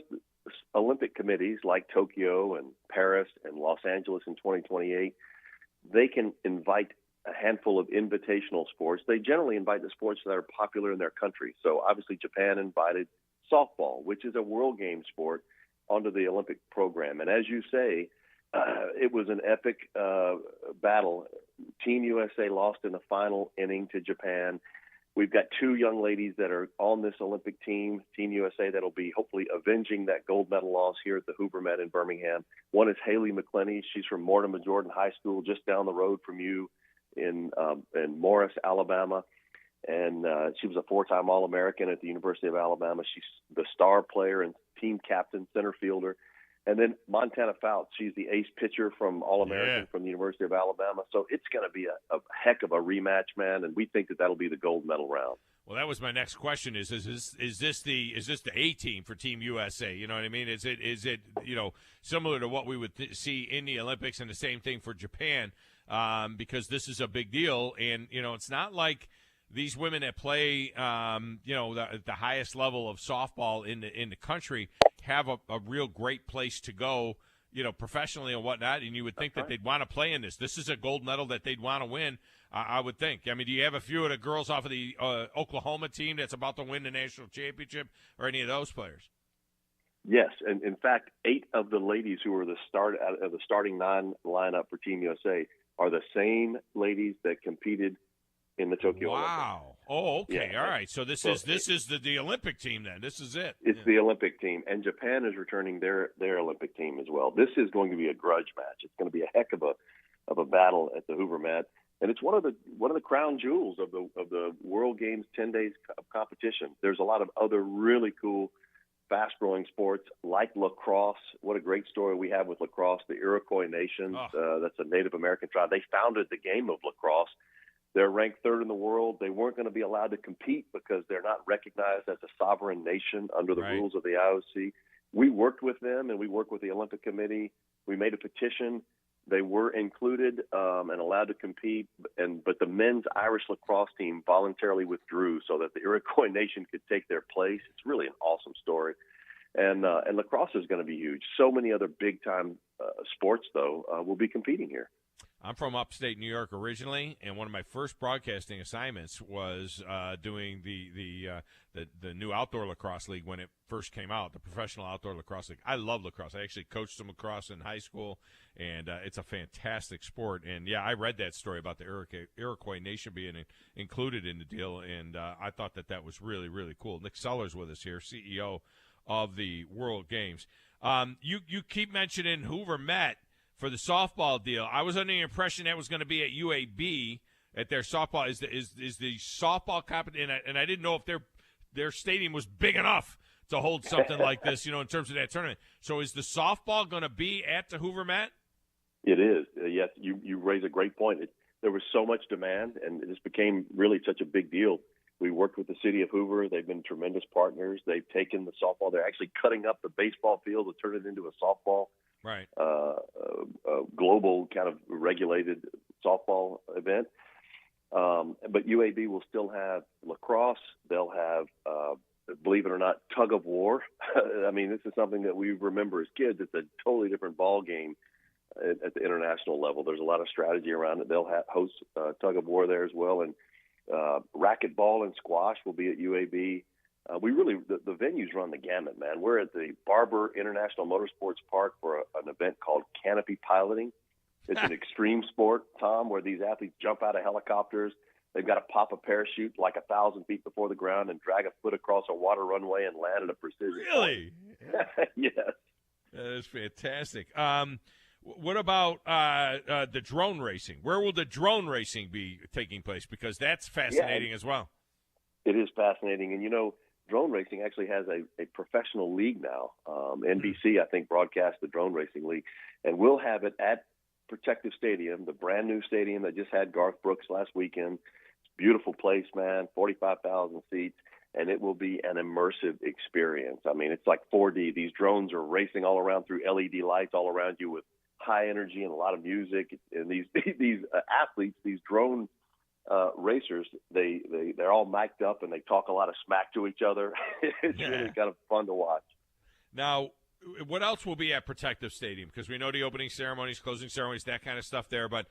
Olympic committees like Tokyo and Paris and Los Angeles in 2028, they can invite handful of invitational sports. They generally invite the sports that are popular in their country. So obviously Japan invited softball, which is a world game sport, onto the Olympic program. And as you say, it was an epic battle. Team USA lost in the final inning to Japan. We've got two young ladies that are on this Olympic team, Team USA, that'll be hopefully avenging that gold medal loss here at the Hoover Met in Birmingham. One is Haley McClenny. She's from Mortimer Jordan High School, just down the road from you in Morris, Alabama. And she was a four-time All-American at the University of Alabama. She's the star player and team captain, center fielder. And then Montana Fouts, she's the ace pitcher from All-American from the University of Alabama. So it's going to be a heck of a rematch, man, and we think that that'll be the gold medal round. Well, that was my next question: is this the A team for Team USA? You know what I mean? Is it similar to what we would see in the Olympics, and the same thing for Japan? Because this is a big deal, and it's not like these women that play the highest level of softball in the country have a real great place to go, professionally and whatnot, and you would think that they'd want to play in this. This is a gold medal that they'd want to win, I would think. I mean, do you have a few of the girls off of the Oklahoma team that's about to win the national championship, or any of those players? Yes, and in fact, 8 of the ladies who are the starting 9 lineup for Team USA are the same ladies that competed in the Tokyo Olympics. Wow. Oh, okay. Yeah. All right. So this is the Olympic team then. This is it. It's the Olympic team, and Japan is returning their Olympic team as well. This is going to be a grudge match. It's going to be a heck of a battle at the Hoover Met, and it's one of the crown jewels of the World Games 10 days of competition. There's a lot of other really cool, fast-growing sports like lacrosse. What a great story we have with lacrosse. The Iroquois Nation, that's a Native American tribe. They founded the game of lacrosse. They're ranked 3rd in the world. They weren't going to be allowed to compete because they're not recognized as a sovereign nation under the rules of the IOC. We worked with them, and we worked with the Olympic Committee. We made a petition. They were included and allowed to compete, but the men's Irish lacrosse team voluntarily withdrew so that the Iroquois Nation could take their place. It's really an awesome story. And lacrosse is going to be huge. So many other big-time sports, though, will be competing here. I'm from upstate New York originally, and one of my first broadcasting assignments was doing the new outdoor lacrosse league when it first came out, the Professional Outdoor Lacrosse League. I love lacrosse. I actually coached some lacrosse in high school, and it's a fantastic sport. And, yeah, I read that story about the Iroquois Nation being included in the deal, and I thought that was really, really cool. Nick Sellers with us here, CEO of the World Games. You keep mentioning Hoover Met for the softball deal. I was under the impression that was going to be at UAB at their softball. Is the softball competition, and I didn't know if their stadium was big enough to hold something like this, in terms of that tournament. So is the softball going to be at the Hoover Met? It is. Yes, you raise a great point. There was so much demand, and this became really such a big deal. We worked with the city of Hoover. They've been tremendous partners. They've taken the softball. They're actually cutting up the baseball field to turn it into a softball. Right. Global kind of regulated softball event. But UAB will still have lacrosse. They'll have, believe it or not, tug of war. I mean, this is something that we remember as kids. It's a totally different ball game at the international level. There's a lot of strategy around it. They'll host tug of war there as well. And racquetball and squash will be at UAB. The venues run the gamut, man. We're at the Barber International Motorsports Park for an event called Canopy Piloting. It's an extreme sport, Tom, where these athletes jump out of helicopters. They've got to pop a parachute like 1,000 feet before the ground and drag a foot across a water runway and land at a precision. Really? Yes. That is fantastic. What about the drone racing? Where will the drone racing be taking place? Because that's fascinating as well. It is fascinating. And, drone racing actually has a professional league now. NBC, I think, broadcast the drone racing league. And we'll have it at Protective Stadium, the brand new stadium that just had Garth Brooks last weekend. It's a beautiful place, man, 45,000 seats. And it will be an immersive experience. I mean, it's like 4D. These drones are racing all around through LED lights all around you with high energy and a lot of music. And these athletes, these drone racers, they're all mic'd up and they talk a lot of smack to each other. It's really kind of fun to watch. Now, what else will be at Protective Stadium? Because we know the opening ceremonies, closing ceremonies, that kind of stuff there. But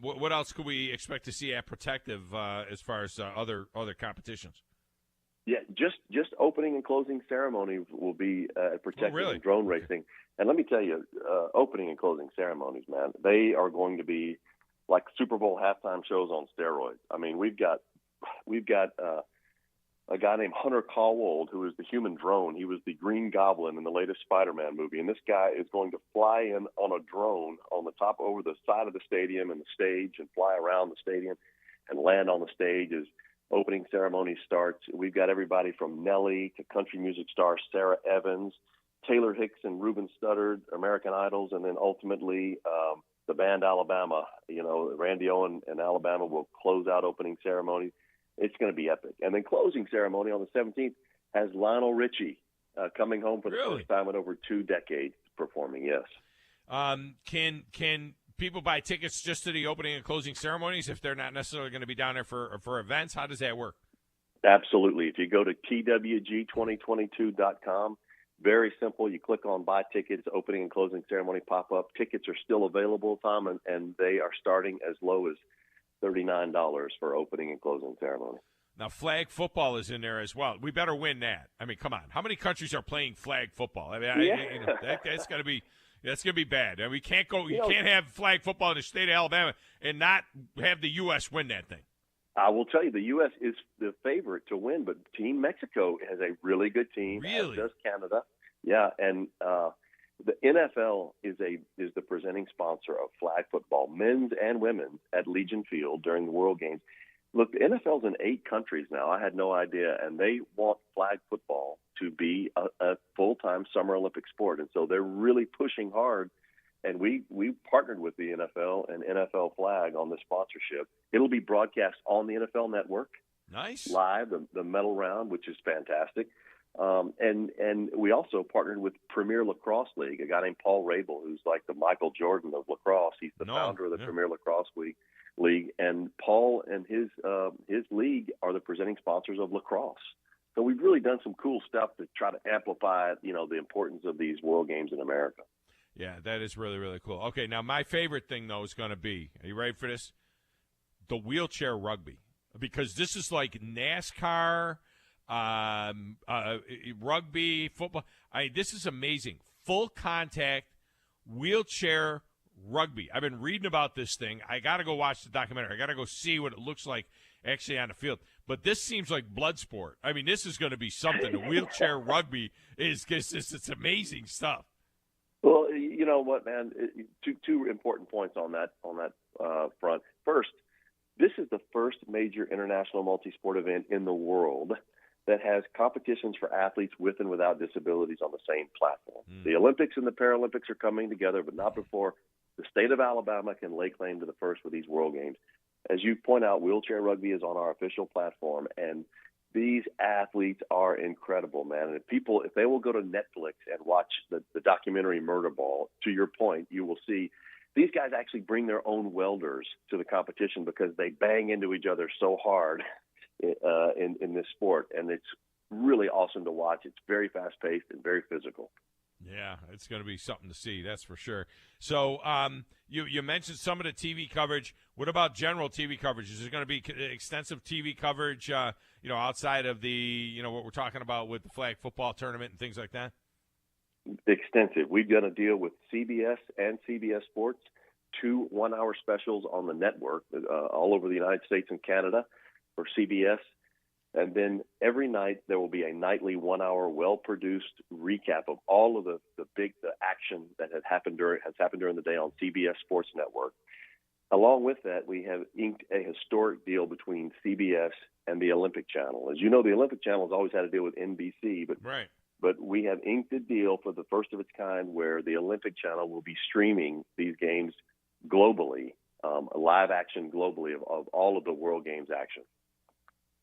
what else could we expect to see at Protective as far as other competitions? Yeah, just opening and closing ceremonies will be at Protective and drone racing. And let me tell you, opening and closing ceremonies, man, they are going to be like Super Bowl halftime shows on steroids. I mean, we've got a guy named Hunter Caldwell, who is the human drone. He was the Green Goblin in the latest Spider-Man movie, and this guy is going to fly in on a drone on the top over the side of the stadium and the stage and fly around the stadium and land on the stage as opening ceremony starts. We've got everybody from Nelly to country music star Sarah Evans, Taylor Hicks and Ruben Studdard, American Idols, and then ultimately the band Alabama. You know, Randy Owen and Alabama will close out opening ceremony. It's going to be epic. And then closing ceremony on the 17th has Lionel Richie coming home for the first time in over 2 decades performing, yes. Can people buy tickets just to the opening and closing ceremonies if they're not necessarily going to be down there for events? How does that work? Absolutely. If you go to twg2022.com, very simple. You click on buy tickets, opening and closing ceremony pop up. Tickets are still available, Thom, and they are starting as low as $39 for opening and closing ceremony. Now, flag football is in there as well. We better win that. I mean, come on. How many countries are playing flag football? I mean, that's going to be bad. I mean, we can't go. You can't have flag football in the state of Alabama and not have the U.S. win that thing. I will tell you, the U.S. is the favorite to win, but Team Mexico has a really good team. Really? As does Canada. Yeah, and the NFL is the presenting sponsor of flag football, men's and women's, at Legion Field during the World Games. Look, the NFL's in 8 countries now. I had no idea, and they want flag football to be a full-time Summer Olympic sport, and so they're really pushing hard. And we partnered with the NFL and NFL Flag on the sponsorship. It'll be broadcast on the NFL Network. Nice. Live, the medal round, which is fantastic. And we also partnered with Premier Lacrosse League, a guy named Paul Rabel, who's like the Michael Jordan of lacrosse. He's the founder of the Premier Lacrosse League. And Paul and his league are the presenting sponsors of lacrosse. So we've really done some cool stuff to try to amplify, the importance of these World Games in America. Yeah, that is really, really cool. Okay, now my favorite thing, though, is going to be, are you ready for this? The wheelchair rugby. Because this is like NASCAR, rugby, football. This is amazing. Full contact wheelchair rugby. I've been reading about this thing. I got to go watch the documentary. I got to go see what it looks like actually on the field. But this seems like blood sport. I mean, this is going to be something. The wheelchair rugby it's amazing stuff. Well, you know what, man? Two important points on that front. First, this is the first major international multi-sport event in the world that has competitions for athletes with and without disabilities on the same platform. The Olympics and the Paralympics are coming together, but not before the state of Alabama can lay claim to the first with these World Games. As you point out, wheelchair rugby is on our official platform, and these athletes are incredible, man. And if they will go to Netflix and watch the documentary Murder Ball, to your point, you will see these guys actually bring their own welders to the competition because they bang into each other so hard in this sport. And it's really awesome to watch. It's very fast-paced and very physical. Yeah, it's going to be something to see, that's for sure. So you mentioned some of the TV coverage. What about general TV coverage? Is there going to be extensive TV coverage, outside of the, what we're talking about with the flag football tournament and things like that? Extensive. We've done a deal with CBS and CBS Sports, 2 one-hour specials on the network all over the United States and Canada for CBS. And then every night there will be a nightly 1-hour well-produced recap of all of the action that has happened during the day on CBS Sports Network. Along with that, we have inked a historic deal between CBS and the Olympic Channel. As you know, the Olympic Channel has always had a deal with NBC, but we have inked a deal for the first of its kind where the Olympic Channel will be streaming these games globally, live action globally of all of the World Games action.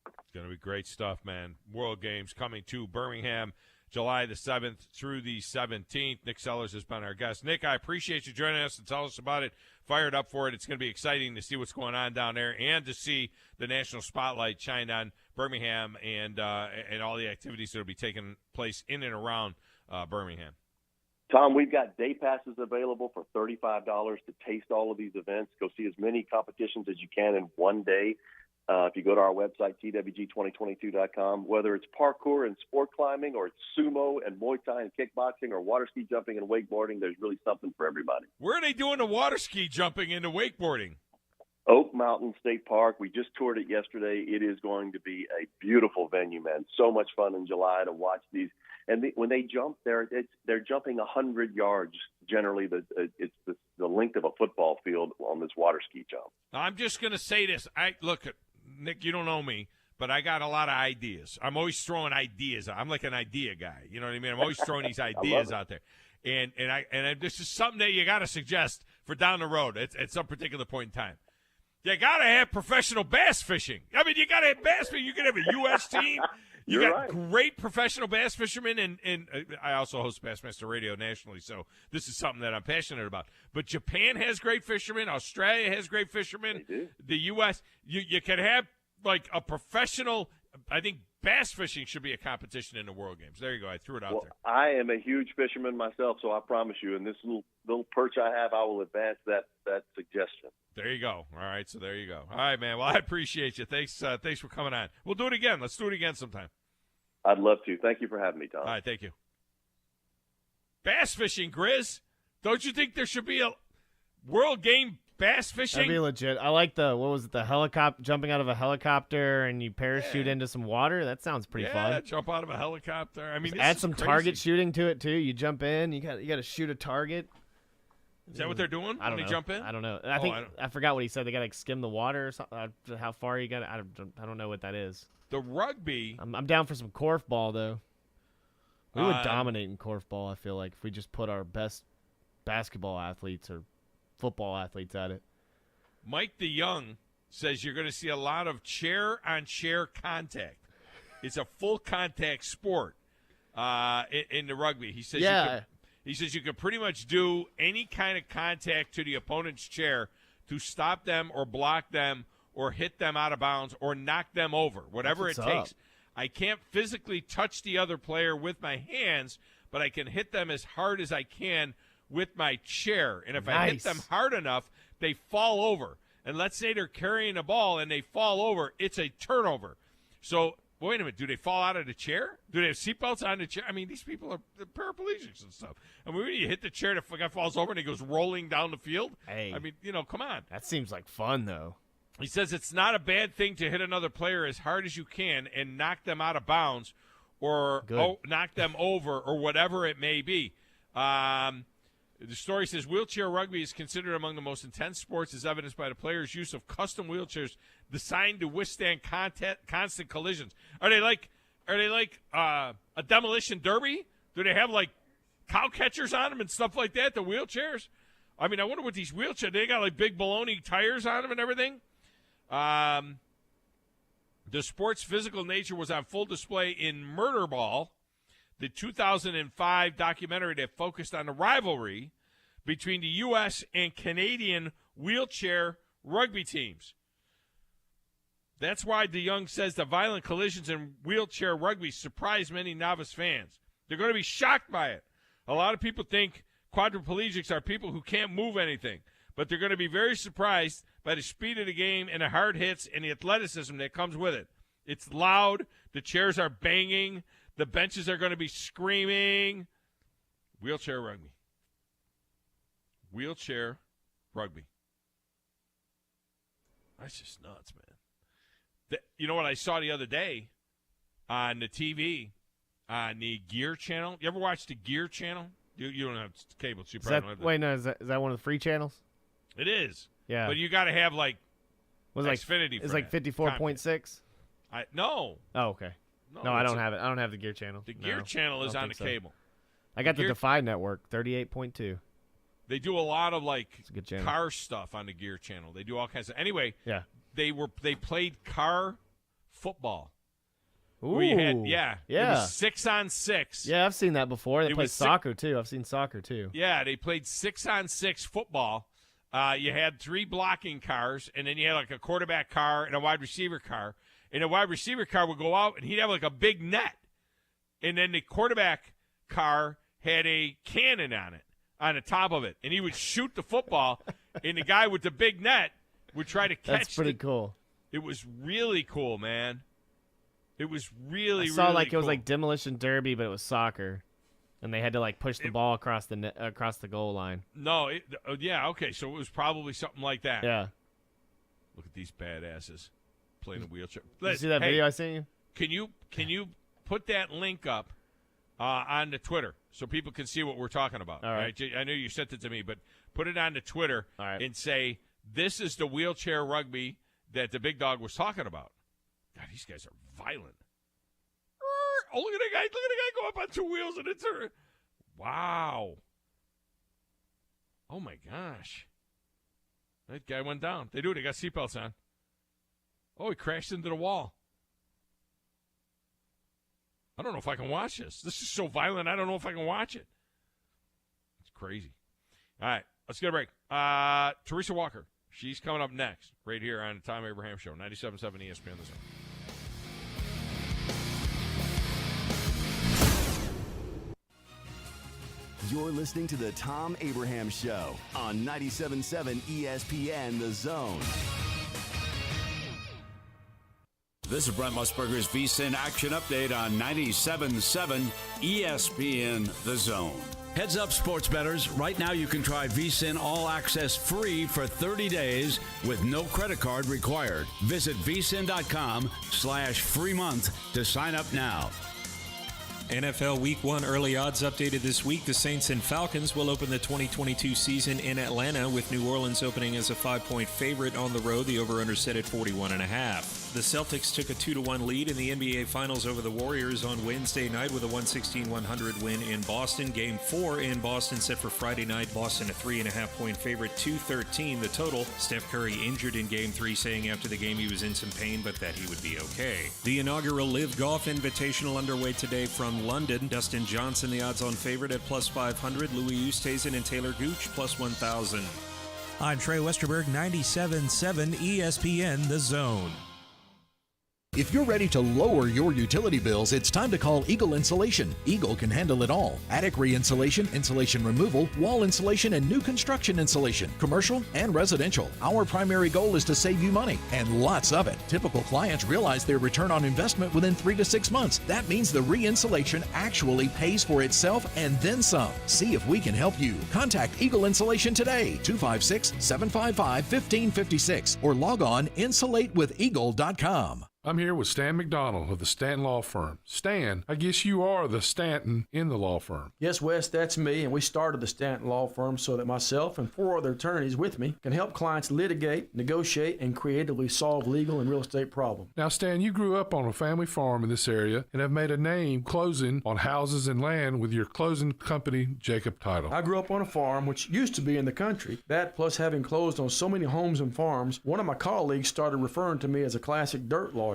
It's going to be great stuff, man. World Games coming to Birmingham, July the 7th through the 17th. Nick Sellers has been our guest. Nick, I appreciate you joining us and tell us about it. Fired up for it. It's going to be exciting to see what's going on down there and to see the national spotlight shine on Birmingham and all the activities that will be taking place in and around Birmingham. Tom, we've got day passes available for $35 to taste all of these events. Go see as many competitions as you can in one day. If you go to our website, twg2022.com, whether it's parkour and sport climbing or it's sumo and Muay Thai and kickboxing or water ski jumping and wakeboarding, there's really something for everybody. Where are they doing the water ski jumping and the wakeboarding? Oak Mountain State Park. We just toured it yesterday. It is going to be a beautiful venue, man. So much fun in July to watch these. And when they jump, they're jumping 100 yards. Generally, it's the length of a football field on this water ski jump. I'm just going to say this. Look, Nick, you don't know me, but I got a lot of ideas. I'm always throwing ideas. I'm like an idea guy. You know what I mean? I'm always throwing these ideas out there. And this is something that you got to suggest for down the road at some particular point in time. You got to have professional bass fishing. I mean, you got to have bass fishing. You can have a U.S. team. You got great professional bass fishermen, and I also host Bassmaster Radio nationally, so this is something that I'm passionate about. But Japan has great fishermen. Australia has great fishermen. They do. The U.S., you can have, like, a professional – I think bass fishing should be a competition in the World Games. There you go. I threw it out there. I am a huge fisherman myself, so I promise you, in this little perch I have, I will advance that suggestion. There you go. All right, so there you go. All right, man. Well, I appreciate you. Thanks for coming on. We'll do it again. Let's do it again sometime. I'd love to. Thank you for having me, Tom. All right, thank you. Bass fishing, Grizz. Don't you think there should be a World Game bass fishing? That'd be legit. I like the helicopter, jumping out of a helicopter and you parachute into some water. That sounds pretty fun. Yeah, jump out of a helicopter. I mean, add some target shooting to it too. You jump in, you got to shoot a target. Is that what they're doing when they jump in? I don't know. I forgot what he said. They got to skim the water or something. How far you got? I don't know what that is. The rugby. I'm down for some korfball though. We would dominate in korfball. I feel like if we just put our best basketball athletes or football athletes at it. Mike DeYoung says you're going to see a lot of chair-on-chair contact. It's a full contact sport in the rugby. He says He says you can pretty much do any kind of contact to the opponent's chair to stop them or block them or hit them out of bounds or knock them over, whatever it takes. I can't physically touch the other player with my hands, but I can hit them as hard as I can with my chair. And if I hit them hard enough, they fall over. And let's say they're carrying a ball and they fall over, it's a turnover. So wait a minute, do they fall out of the chair? Do they have seatbelts on the chair? I mean, these people are paraplegics and stuff. I mean, when you hit the chair, the guy falls over and he goes rolling down the field. Hey, I mean, come on. That seems like fun, though. He says it's not a bad thing to hit another player as hard as you can and knock them out of bounds or knock them over or whatever it may be. The story says wheelchair rugby is considered among the most intense sports as evidenced by the players' use of custom wheelchairs designed to withstand constant collisions. Are they like a demolition derby? Do they have like cow catchers on them and stuff like that, the wheelchairs? I mean, I wonder what these wheelchairs, they got like big baloney tires on them and everything. The sport's physical nature was on full display in Murder Ball, the 2005 documentary that focused on the rivalry between the U.S. and Canadian wheelchair rugby teams. That's why DeYoung says the violent collisions in wheelchair rugby surprised many novice fans. They're going to be shocked by it. A lot of people think quadriplegics are people who can't move anything, but they're going to be very surprised by the speed of the game and the hard hits and the athleticism that comes with it. It's loud. The chairs are banging. The benches are going to be screaming. Wheelchair rugby. Wheelchair rugby. That's just nuts, man. You know what I saw the other day on the TV, on the Gear Channel? You ever watch the Gear Channel? You don't have cable, so you probably don't have that. Wait, no, is that one of the free channels? It is. Yeah. But you got to have, like, Xfinity for It's like 54.6? No. Oh, okay. No, I don't have it. I don't have the Gear Channel. The Gear Channel is on the cable. I got the Defy Network, 38.2. They do a lot of, like, good channel. car stuff on the Gear Channel. They do all kinds of – anyway, yeah. They played car football. Ooh. Where you had, it was 6-on-6. Yeah, I've seen that before. They played soccer, too. I've seen soccer, too. Yeah, they played 6-on-6 football. You had 3 blocking cars, and then you had, like, a quarterback car and a wide receiver car. And the wide receiver car would go out, and he'd have, like, a big net. And then the quarterback car had a cannon on the top of it, and he would shoot the football, and the guy with the big net would try to catch. That's pretty cool. It was really cool, man. It was really, I saw really like cool. It was like Demolition Derby, but it was soccer, and they had to like push the ball across the goal line. No, yeah, okay, so it was probably something like that. Yeah. Look at these badasses playing a wheelchair. Did you see that video I sent you? Can you put that link up on the Twitter so people can see what we're talking about? All right. I know you sent it to me, but put it on the Twitter and say, this is the wheelchair rugby that the big dog was talking about. God, these guys are violent. Oh, look at that guy. Look at the guy go up on two wheels and it's a... Wow. Oh, my gosh. That guy went down. They got seatbelts on. Oh, he crashed into the wall. I don't know if I can watch this. This is so violent, I don't know if I can watch it. It's crazy. All right, let's get a break. Teresa Walker, she's coming up next right here on the Thom Abraham Show, 97.7 ESPN The Zone. You're listening to the Thom Abraham Show on 97.7 ESPN The Zone. This is Brent Musburger's VSiN Action Update on 97.7 ESPN The Zone. Heads up, sports bettors. Right now you can try VSiN All Access free for 30 days with no credit card required. Visit vsin.com/free month to sign up now. NFL Week 1 early odds updated this week. The Saints and Falcons will open the 2022 season in Atlanta, with New Orleans opening as a 5-point favorite on the road. The over-under set at 41.5. The Celtics took a 2-1 lead in the NBA Finals over the Warriors on Wednesday night with a 116-100 win in Boston. Game 4 in Boston set for Friday night. Boston a 3.5-point favorite, 213 the total. Steph Curry injured in Game 3, saying after the game he was in some pain, but that he would be okay. The inaugural Live Golf Invitational underway today from London. Dustin Johnson, the odds-on favorite at plus 500. Louis Oosthuizen and Taylor Gooch plus 1,000. I'm Trey Westerberg, 97.7 ESPN The Zone. If you're ready to lower your utility bills, it's time to call Eagle Insulation. Eagle can handle it all. Attic re-insulation, insulation removal, wall insulation, and new construction insulation, commercial and residential. Our primary goal is to save you money, and lots of it. Typical clients realize their return on investment within 3 to 6 months. That means the re-insulation actually pays for itself and then some. See if we can help you. Contact Eagle Insulation today, 256-755-1556, or log on insulatewitheagle.com. I'm here with Stan McDonald of the Stanton Law Firm. Stan, I guess you are the Stanton in the law firm. Yes, Wes, that's me, and we started the Stanton Law Firm so that myself and 4 other attorneys with me can help clients litigate, negotiate, and creatively solve legal and real estate problems. Now, Stan, you grew up on a family farm in this area and have made a name closing on houses and land with your closing company, Jacob Title. I grew up on a farm which used to be in the country. That, plus having closed on so many homes and farms, one of my colleagues started referring to me as a classic dirt lawyer.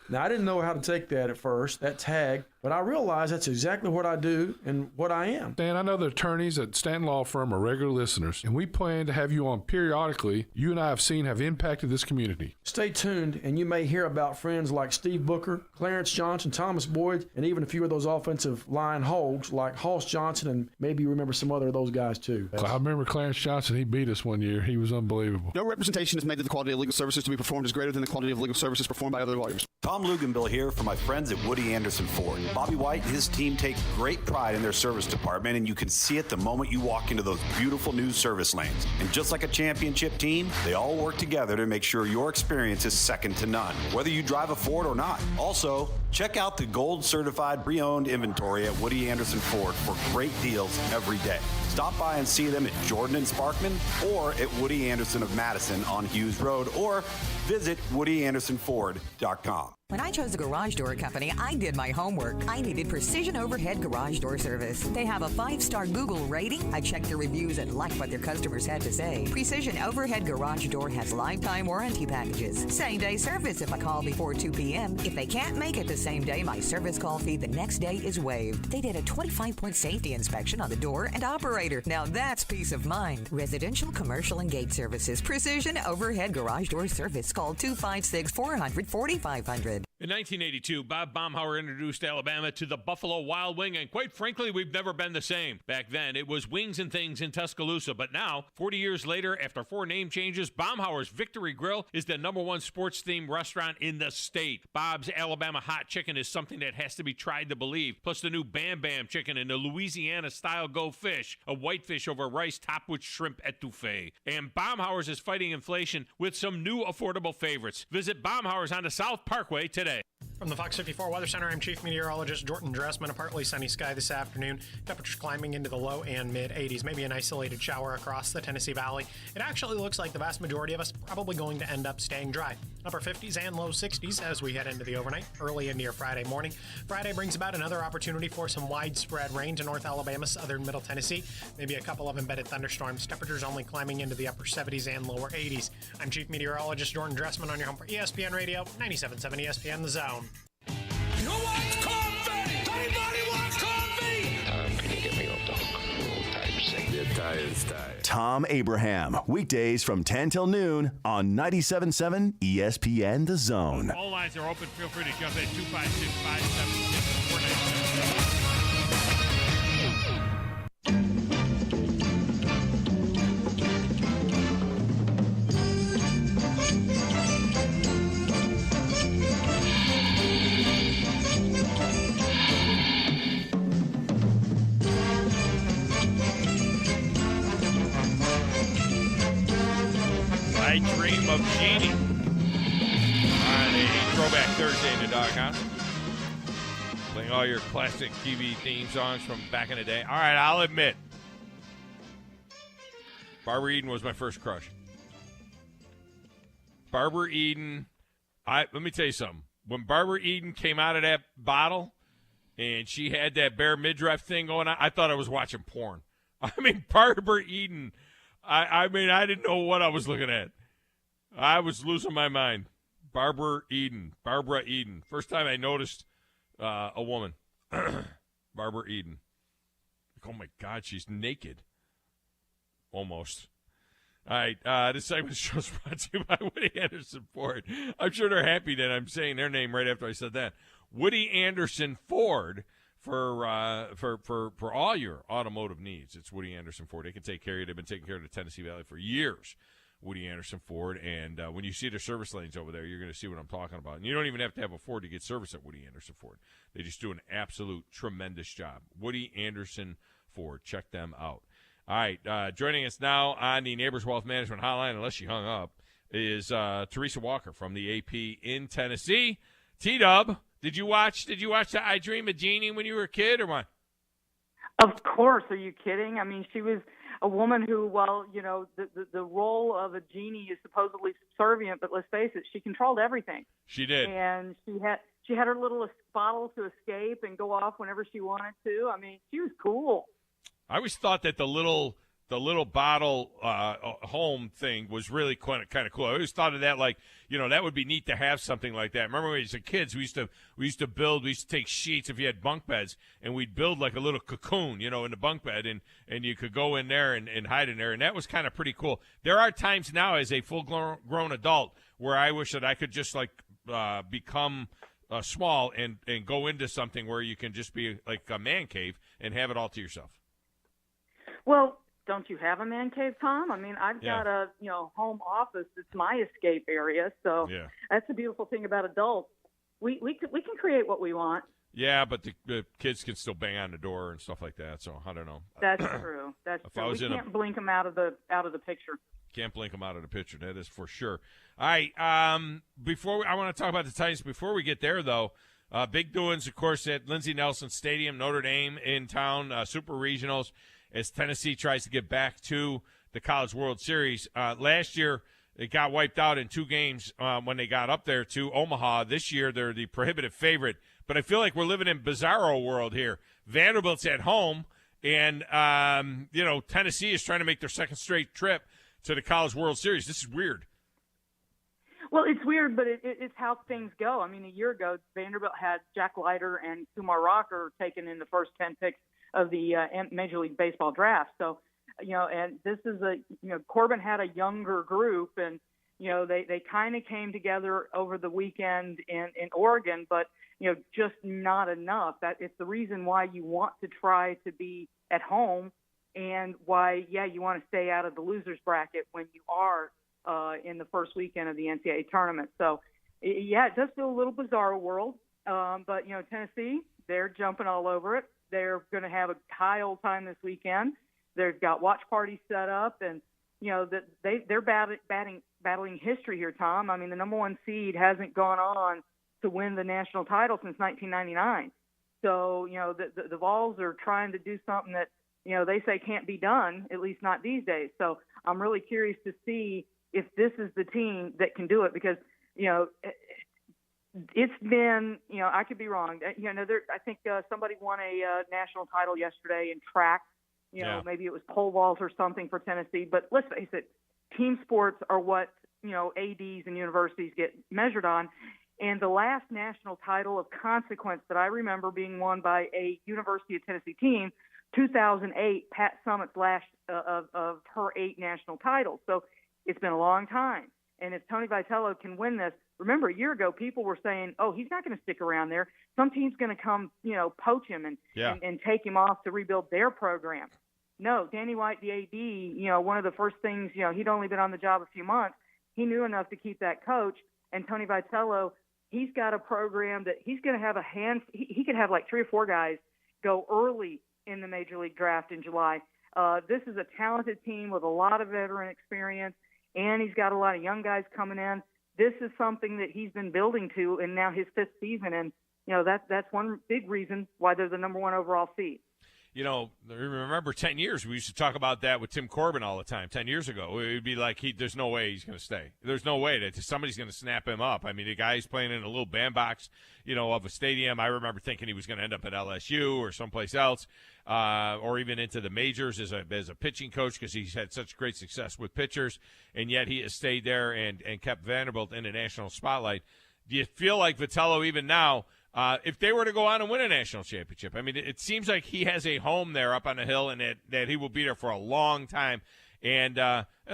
Now, I didn't know how to take that at first, that tag, but I realized that's exactly what I do and what I am. Dan, I know the attorneys at Stanton Law Firm are regular listeners, and we plan to have you on periodically. You and I have seen have impacted this community. Stay tuned, and you may hear about friends like Steve Booker, Clarence Johnson, Thomas Boyd, and even a few of those offensive line hogs like Hoss Johnson, and maybe you remember some other of those guys too. I remember Clarence Johnson. He beat us one year. He was unbelievable. No representation is made that the quality of legal services to be performed is greater than the quality of legal services performed by other lawyers. Tom Luganbill here for my friends at Woody Anderson Ford. Bobby White and his team take great pride in their service department, and you can see it the moment you walk into those beautiful new service lanes. And just like a championship team, they all work together to make sure your experience is second to none, whether you drive a Ford or not. Also, check out the gold certified pre-owned inventory at Woody Anderson Ford for great deals every day. Stop by and see them at Jordan and Sparkman or at Woody Anderson of Madison on Hughes Road, or visit WoodyAndersonFord.com. When I chose a garage door company, I did my homework. I needed Precision Overhead Garage Door Service. They have a 5-star Google rating. I checked their reviews and liked what their customers had to say. Precision Overhead Garage Door has lifetime warranty packages. Same-day service if I call before 2 p.m. If they can't make it the same day, my service call fee the next day is waived. They did a 25-point safety inspection on the door and operator. Now that's peace of mind. Residential, commercial, and gate services. Precision Overhead Garage Door Service. Call 256-400-4500. In 1982, Bob Baumhauer introduced Alabama to the Buffalo Wild Wing, and quite frankly, we've never been the same. Back then, it was Wings and Things in Tuscaloosa, but now, 40 years later, after 4 name changes, Baumhauer's Victory Grill is the #1 sports-themed restaurant in the state. Bob's Alabama Hot Chicken is something that has to be tried to believe, plus the new Bam Bam Chicken and the Louisiana-style Go Fish, a whitefish over rice topped with shrimp etouffee. And Baumhauer's is fighting inflation with some new affordable favorites. Visit Baumhauer's on the South Parkway today. From the Fox 54 Weather Center, I'm Chief Meteorologist Jordan Dressman. A partly sunny sky this afternoon. Temperatures climbing into the low and mid-80s. Maybe an isolated shower across the Tennessee Valley. It actually looks like the vast majority of us probably going to end up staying dry. Upper 50s and low 60s as we head into the overnight, early into your Friday morning. Friday brings about another opportunity for some widespread rain to North Alabama, southern Middle Tennessee. Maybe a couple of embedded thunderstorms. Temperatures only climbing into the upper 70s and lower 80s. I'm Chief Meteorologist Jordan Dressman on your home for ESPN Radio, 97.7 ESPN The Zone. Who wants coffee? Anybody wants coffee? Tom, can you get me off the hook? Old type say. The tires tired. Tom Abraham, weekdays from 10 till noon on 97.7 ESPN The Zone. All lines are open. Feel free to jump in 256-576-4977. I Dream of Jeannie on a Throwback Thursday in the Doghouse. Playing all your classic TV theme songs from back in the day. All right, I'll admit, Barbara Eden was my first crush. Barbara Eden, let me tell you something. When Barbara Eden came out of that bottle and she had that bare midriff thing going on, I thought I was watching porn. I mean, Barbara Eden, I mean, I didn't know what I was looking at. I was losing my mind. Barbara Eden. First time I noticed a woman. Barbara Eden. Like, oh, my God, she's naked. Almost. All right, this segment of the show is brought to you by Woody Anderson Ford. I'm sure they're happy that I'm saying their name right after I said that. Woody Anderson Ford for all your automotive needs. It's Woody Anderson Ford. They can take care of you. They've been taking care of the Tennessee Valley for years. Woody Anderson Ford, and when you see their service lanes over there, you're going to see what I'm talking about. And you don't even have to have a Ford to get service at Woody Anderson Ford. They just do an absolute tremendous job. Woody Anderson Ford. Check them out. All right, joining us now on the Neighbors Wealth Management Hotline, unless she hung up, is Teresa Walker from the AP in Tennessee. T-Dub, did you watch the I Dream of Jeannie when you were a kid, or what? Of course. Are you kidding? I mean, she was a woman who, well, you know, the role of a genie is supposedly subservient, but let's face it, she controlled everything. She did. And she had her little bottle to escape and go off whenever she wanted to. I mean, she was cool. I always thought that the little bottle home thing was really kind of cool. I always thought of that like, you know, that would be neat to have something like that. Remember when we were kids, we used to take sheets if you had bunk beds, and we'd build like a little cocoon, you know, in the bunk bed, and you could go in there and hide in there, and that was kind of pretty cool. There are times now as a full-grown adult where I wish that I could just like become small and go into something where you can just be like a man cave and have it all to yourself. Well, don't you have a man cave, Tom? I mean, I've got a home office. It's my escape area, so that's the beautiful thing about adults. We can create what we want. Yeah, but the kids can still bang on the door and stuff like that. So I don't know. That's true. That's true. We can't blink them out of the picture. Can't blink them out of the picture. That is for sure. All right. I want to talk about the Titans. Before we get there, though, big doings, of course, at Lindsey Nelson Stadium, Notre Dame in town, Super Regionals, as Tennessee tries to get back to the College World Series. Last year, it got wiped out in 2 games when they got up there to Omaha. This year, they're the prohibitive favorite. But I feel like we're living in bizarro world here. Vanderbilt's at home, and, Tennessee is trying to make their second straight trip to the College World Series. This is weird. Well, it's weird, but it's how things go. I mean, a year ago, Vanderbilt had Jack Leiter and Kumar Rocker taken in the first 10 picks of the Major League Baseball draft. So, and this is Corbin had a younger group, and They kind of came together over the weekend in Oregon, but, just not enough. That it's the reason why you want to try to be at home and why, you want to stay out of the loser's bracket when you are in the first weekend of the NCAA tournament. So, it does feel a little bizarre world. But, Tennessee, they're jumping all over it. They're going to have a high old time this weekend. They've got watch parties set up, and, they're battling history here, Tom. I mean, the number one seed hasn't gone on to win the national title since 1999. So, the Vols are trying to do something that, they say can't be done, at least not these days. So I'm really curious to see if this is the team that can do it because, it's been, I could be wrong. I think somebody won a national title yesterday in track. Maybe it was pole vault or something for Tennessee. But let's face it, team sports are what, ADs and universities get measured on. And the last national title of consequence that I remember being won by a University of Tennessee team, 2008, Pat Summitt's last of her 8 national titles. So it's been a long time. And if Tony Vitello can win this, remember a year ago, people were saying, oh, he's not going to stick around there. Some team's going to come, poach him and take him off to rebuild their program. No, Danny White, the AD, one of the first things, he'd only been on the job a few months. He knew enough to keep that coach. And Tony Vitello, he's got a program that he's going to have he could have like 3 or 4 guys go early in the Major League draft in July. This is a talented team with a lot of veteran experience, and he's got a lot of young guys coming in. This is something that he's been building to, and now his 5th season, and that's one big reason why they're the number 1 overall seed. Remember 10 years, we used to talk about that with Tim Corbin all the time. 10 years ago, it would be like, there's no way he's going to stay. There's no way that somebody's going to snap him up. I mean, the guy's playing in a little bandbox, of a stadium. I remember thinking he was going to end up at LSU or someplace else, or even into the majors as a pitching coach because he's had such great success with pitchers, and yet he has stayed there and kept Vanderbilt in the national spotlight. Do you feel like Vitello, even now, if they were to go on and win a national championship, I mean, it seems like he has a home there up on the hill and that he will be there for a long time. And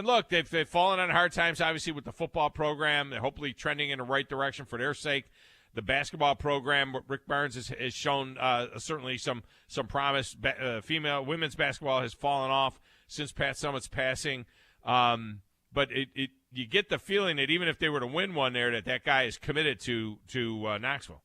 look, they've fallen on hard times, obviously, with the football program. They're hopefully trending in the right direction for their sake. The basketball program, Rick Barnes has shown certainly some promise. Women's basketball has fallen off since Pat Summitt's passing. But you get the feeling that even if they were to win one there, that guy is committed to Knoxville.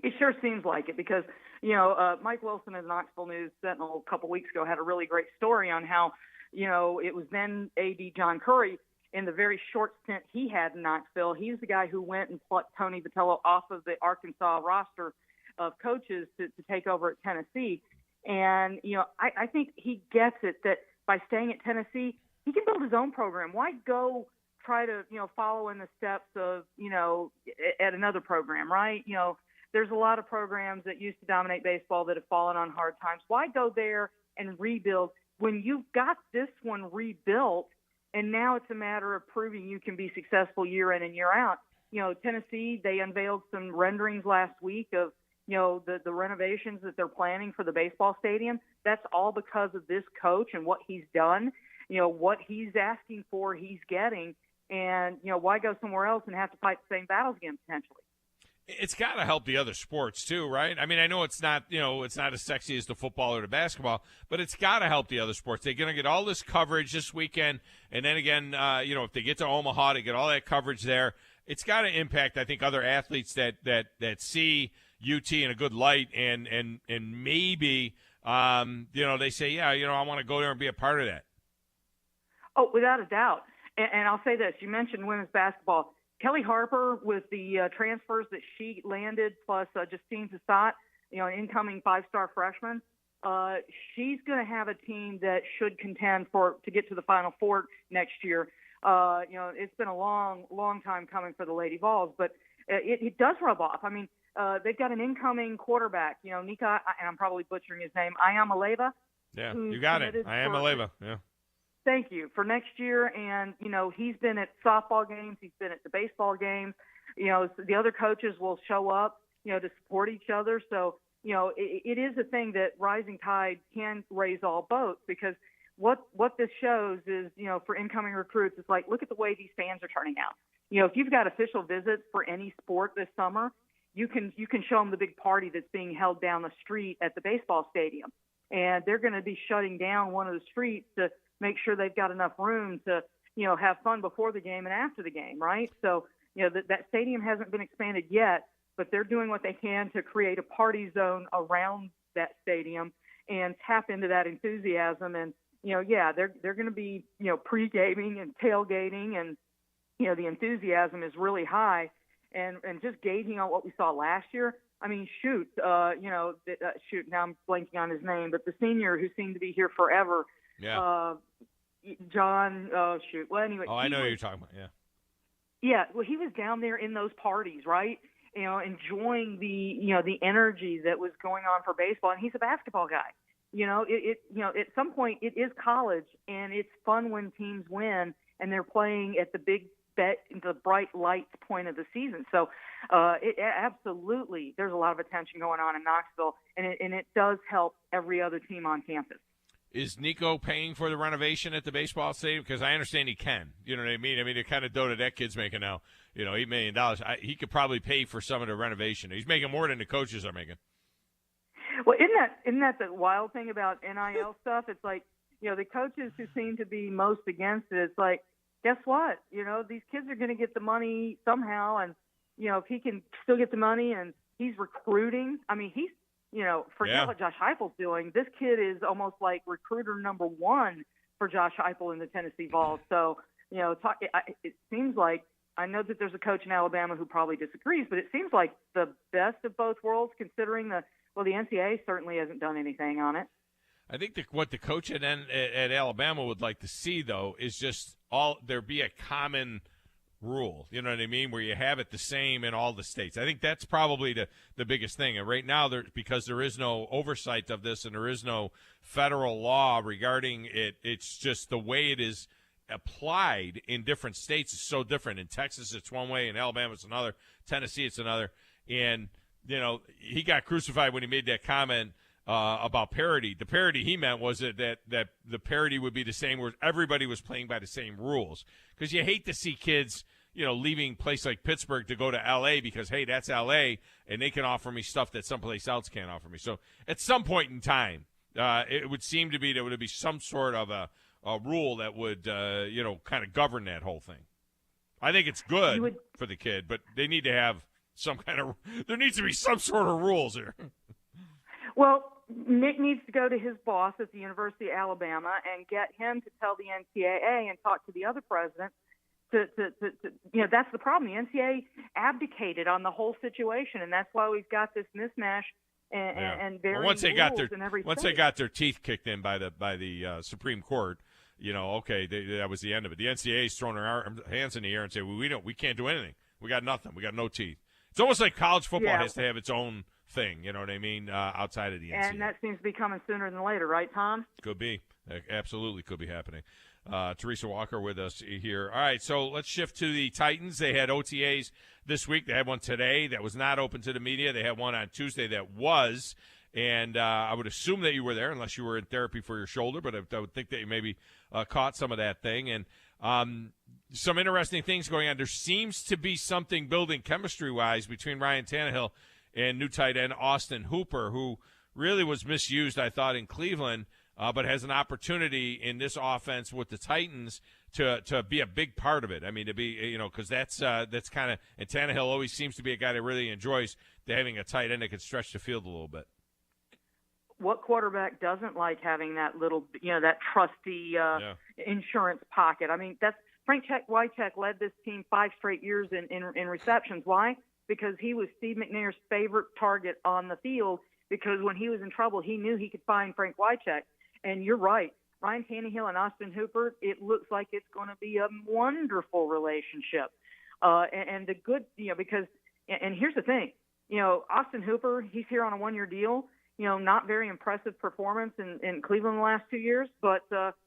It sure seems like it because, Mike Wilson of the Knoxville News Sentinel a couple weeks ago had a really great story on how, it was then AD John Curry in the very short stint he had in Knoxville. He's the guy who went and plucked Tony Vitello off of the Arkansas roster of coaches to take over at Tennessee. And, I think he gets it that by staying at Tennessee, he can build his own program. Why go try to, follow in the steps of, at another program, right? There's a lot of programs that used to dominate baseball that have fallen on hard times. Why go there and rebuild when you've got this one rebuilt and now it's a matter of proving you can be successful year in and year out? Tennessee, they unveiled some renderings last week of, the renovations that they're planning for the baseball stadium. That's all because of this coach and what he's done. What he's asking for, he's getting. And, why go somewhere else and have to fight the same battles again potentially? It's got to help the other sports too, right? I mean, I know it's not, it's not as sexy as the football or the basketball, but it's got to help the other sports. They're going to get all this coverage this weekend, and then again, if they get to Omaha, they get all that coverage there. It's got to impact, I think, other athletes that see UT in a good light, and maybe, they say, I want to go there and be a part of that. Oh, without a doubt. And I'll say this: you mentioned women's basketball. Kelly Harper, with the transfers that she landed, plus Justine Sassat, an incoming 5-star freshman, she's going to have a team that should contend to get to the Final Four next year. It's been a long, long time coming for the Lady Vols, but it does rub off. I mean, they've got an incoming quarterback, Nika, and I'm probably butchering his name, Ayamaleva. Yeah, you got it. Ayamaleva, yeah. Thank you. For next year, and, he's been at softball games. He's been at the baseball games. The other coaches will show up, to support each other. So, it is a thing that rising tide can raise all boats because what this shows is, for incoming recruits, it's like, look at the way these fans are turning out. If you've got official visits for any sport this summer, you can show them the big party that's being held down the street at the baseball stadium. And they're going to be shutting down one of the streets to make sure they've got enough room to, have fun before the game and after the game, right? So, that stadium hasn't been expanded yet, but they're doing what they can to create a party zone around that stadium and tap into that enthusiasm. And, they're going to be, pre-gaming and tailgating, and, the enthusiasm is really high. And just gauging on what we saw last year, I mean, shoot, now I'm blanking on his name, but the senior who seemed to be here forever, John, well, anyway. Oh, I know who you're talking about, yeah. Yeah, well, he was down there in those parties, right? Enjoying the energy that was going on for baseball, and he's a basketball guy. At some point it is college, and it's fun when teams win and they're playing at the bright lights point of the season. So absolutely, there's a lot of attention going on in Knoxville, and it does help every other team on campus. Is Nico paying for the renovation at the baseball stadium? Because I understand he can. You know what I mean? I mean, the kind of dough that kid's making now, $8 million. He could probably pay for some of the renovation. He's making more than the coaches are making. Well, isn't that the wild thing about NIL stuff? It's like, the coaches who seem to be most against it, it's like, guess what? These kids are going to get the money somehow. And, if he can still get the money and he's recruiting, I mean, forget what Josh Heupel's doing. This kid is almost like recruiter number one for Josh Heupel in the Tennessee Vols. So, it seems like, I know that there's a coach in Alabama who probably disagrees, but it seems like the best of both worlds, considering the NCAA certainly hasn't done anything on it. I think what the coach at Alabama would like to see, though, is just there be a common rule, you know what I mean, where you have it the same in all the states. I think that's probably the biggest thing. And right now, because there is no oversight of this and there is no federal law regarding it, it's just the way it is applied in different states is so different. In Texas, it's one way. In Alabama, it's another. Tennessee, it's another. And, he got crucified when he made that comment about parity. The parity he meant was that the parity would be the same where everybody was playing by the same rules. Because you hate to see kids, leaving a place like Pittsburgh to go to L.A. because, hey, that's L.A., and they can offer me stuff that someplace else can't offer me. So at some point in time, it would seem to be there would be some sort of a rule that would, kind of govern that whole thing. I think it's good for the kid, but they need to have there needs to be some sort of rules here. Well, Nick needs to go to his boss at the University of Alabama and get him to tell the NCAA and talk to the other president. That's the problem. The NCAA abdicated on the whole situation, and that's why we've got this mismatch and varying once they got rules in every once state. they got their teeth kicked in by the Supreme Court, that was the end of it. The NCAA's throwing their hands in the air and say, we can't do anything. We got nothing. We got no teeth. It's almost like college football has to have its own thing, you know what I mean, outside of the NCAA. And that seems to be coming sooner than later, right, Tom? Could be. Absolutely could be happening. Teresa Walker with us here. All right, so let's shift to the Titans. They had OTAs this week. They had one today that was not open to the media. They had one on Tuesday that was. And I would assume that you were there, unless you were in therapy for your shoulder, but I would think that you maybe caught some of that thing. And some interesting things going on. There seems to be something building chemistry-wise between Ryan Tannehill and new tight end Austin Hooper, who really was misused, I thought, in Cleveland, but has an opportunity in this offense with the Titans to be a big part of it. I mean, to be, because that's kind of – and Tannehill always seems to be a guy that really enjoys having a tight end that can stretch the field a little bit. What quarterback doesn't like having that little, that trusty insurance pocket? I mean, that's Frank Wycheck led this team 5 straight years in receptions. Why? Because he was Steve McNair's favorite target on the field, because when he was in trouble, he knew he could find Frank Wycheck. And you're right. Ryan Tannehill and Austin Hooper, it looks like it's going to be a wonderful relationship. And the good, because here's the thing, Austin Hooper, he's here on a 1-year deal. Not very impressive performance in Cleveland the last 2 years, but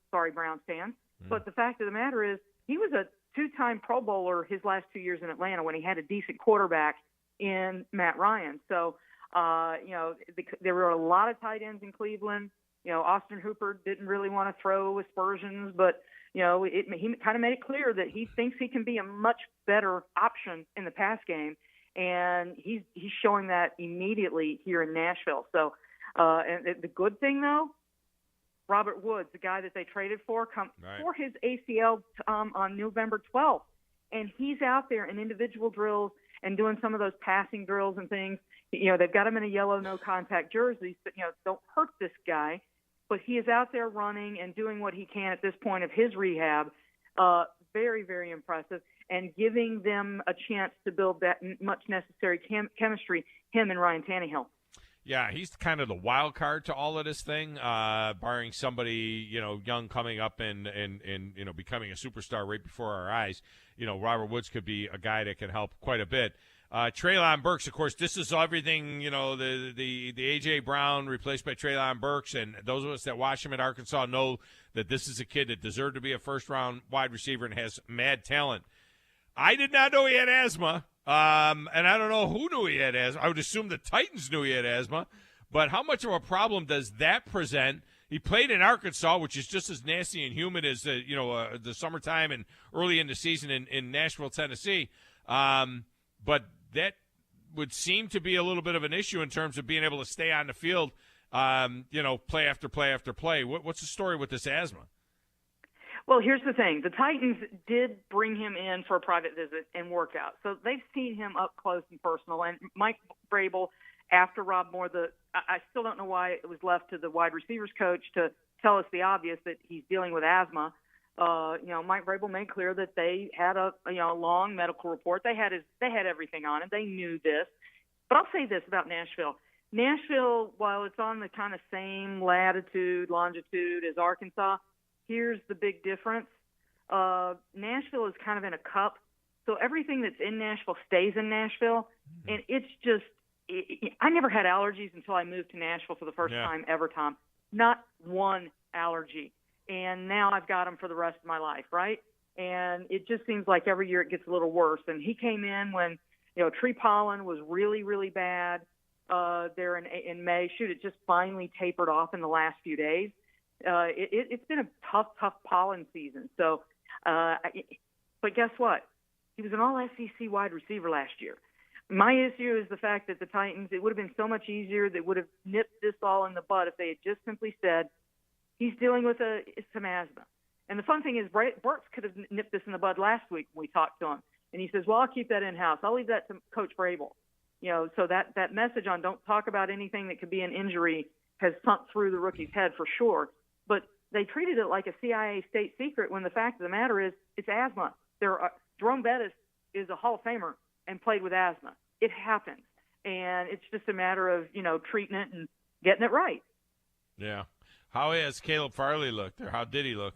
sorry, Browns fans. But the fact of the matter is he was a 2-time Pro Bowler his last 2 years in Atlanta when he had a decent quarterback in Matt Ryan. So, there were a lot of tight ends in Cleveland. Austin Hooper didn't really want to throw aspersions, but he kind of made it clear that he thinks he can be a much better option in the pass game, and he's showing that immediately here in Nashville. So, and the good thing though, Robert Woods, the guy that they traded for, for his ACL on November 12th, and he's out there in individual drills and doing some of those passing drills and things. They've got him in a yellow no-contact jersey, so, don't hurt this guy. But he is out there running and doing what he can at this point of his rehab. Very, very impressive, and giving them a chance to build that much necessary chemistry, him and Ryan Tannehill. Yeah, he's kind of the wild card to all of this thing, barring somebody, young coming up and becoming a superstar right before our eyes. Robert Woods could be a guy that can help quite a bit. Treylon Burks, of course, this is everything, the A.J. Brown replaced by Treylon Burks, and those of us that watch him at Arkansas know that this is a kid that deserved to be a first-round wide receiver and has mad talent. I did not know he had asthma, and I don't know who knew he had asthma. I would assume the Titans knew he had asthma, but how much of a problem does that present? He played in Arkansas, which is just as nasty and humid as the summertime and early in the season in Nashville, Tennessee. But that would seem to be a little bit of an issue in terms of being able to stay on the field, play after play after play. What's the story with this asthma? Well, here's the thing. The Titans did bring him in for a private visit and workout. So they've seen him up close and personal. And Mike Vrabel, after Rob Moore, I still don't know why it was left to the wide receivers coach to tell us the obvious that he's dealing with asthma. Mike Vrabel made clear that they had a long medical report. They had everything on it. They knew this. But I'll say this about Nashville. Nashville, while it's on the kind of same latitude, longitude as Arkansas, here's the big difference. Nashville is kind of in a cup, so everything that's in Nashville stays in Nashville, and it's just I never had allergies until I moved to Nashville for the first time ever, Tom. Not one allergy, and now I've got them for the rest of my life, right? And it just seems like every year it gets a little worse. And he came in when tree pollen was really, really bad there in May. Shoot, it just finally tapered off in the last few days. It's been a tough pollen season. So, but guess what? He was an all-SEC wide receiver last year. My issue is the fact that the Titans, it would have been so much easier. They would have nipped this all in the bud if they had just simply said, he's dealing with some asthma. And the fun thing is, Burks could have nipped this in the bud last week when we talked to him. And he says, well, I'll keep that in-house. I'll leave that to Coach Vrabel. So that message on don't talk about anything that could be an injury has sunk through the rookie's head for sure. But they treated it like a CIA state secret when the fact of the matter is it's asthma. Jerome Bettis is a Hall of Famer and played with asthma. It happens. And it's just a matter of, treating it and getting it right. Yeah. How has Caleb Farley looked, or how did he look?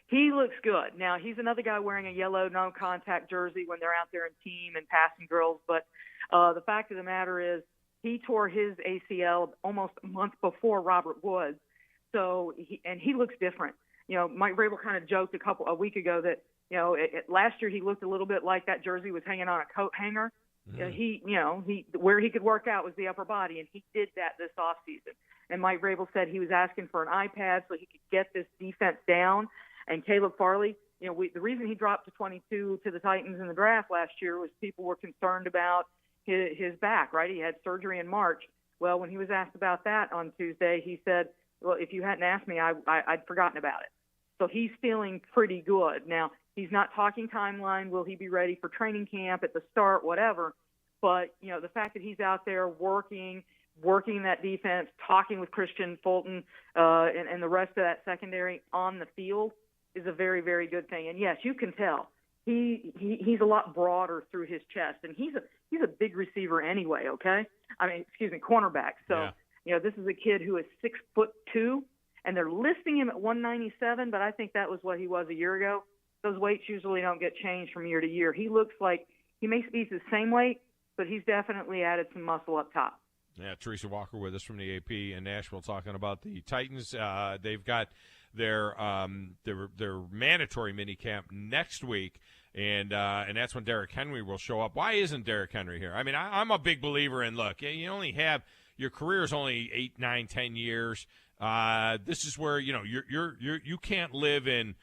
He looks good. Now, he's another guy wearing a yellow no-contact jersey when they're out there in team and passing drills. But the fact of the matter is he tore his ACL almost a month before Robert Woods. So he looks different. Mike Vrabel kind of joked a week ago that, last year he looked a little bit like that jersey was hanging on a coat hanger. Mm-hmm. Where he could work out was the upper body, and he did that this offseason. And Mike Vrabel said he was asking for an iPad so he could get this defense down. And Caleb Farley, the reason he dropped to 22 to the Titans in the draft last year was people were concerned about his back, right? He had surgery in March. Well, when he was asked about that on Tuesday, he said, well, if you hadn't asked me, I'd forgotten about it. So he's feeling pretty good. Now, he's not talking timeline. Will he be ready for training camp at the start, whatever? But, the fact that he's out there working that defense, talking with Christian Fulton and the rest of that secondary on the field is a very, very good thing. And, yes, you can tell. He's a lot broader through his chest, and he's a big receiver anyway, okay? Cornerback. So, this is a kid who is 6'2", and they're listing him at 197, but I think that was what he was a year ago. Those weights usually don't get changed from year to year. He looks like he may be the same weight, but he's definitely added some muscle up top. Yeah, Teresa Walker with us from the AP in Nashville talking about the Titans. They've got their mandatory minicamp next week, and that's when Derrick Henry will show up. Why isn't Derrick Henry here? I mean, I'm a big believer in, look, you Your career is only 8, 9, 10 years. This is where you can't live in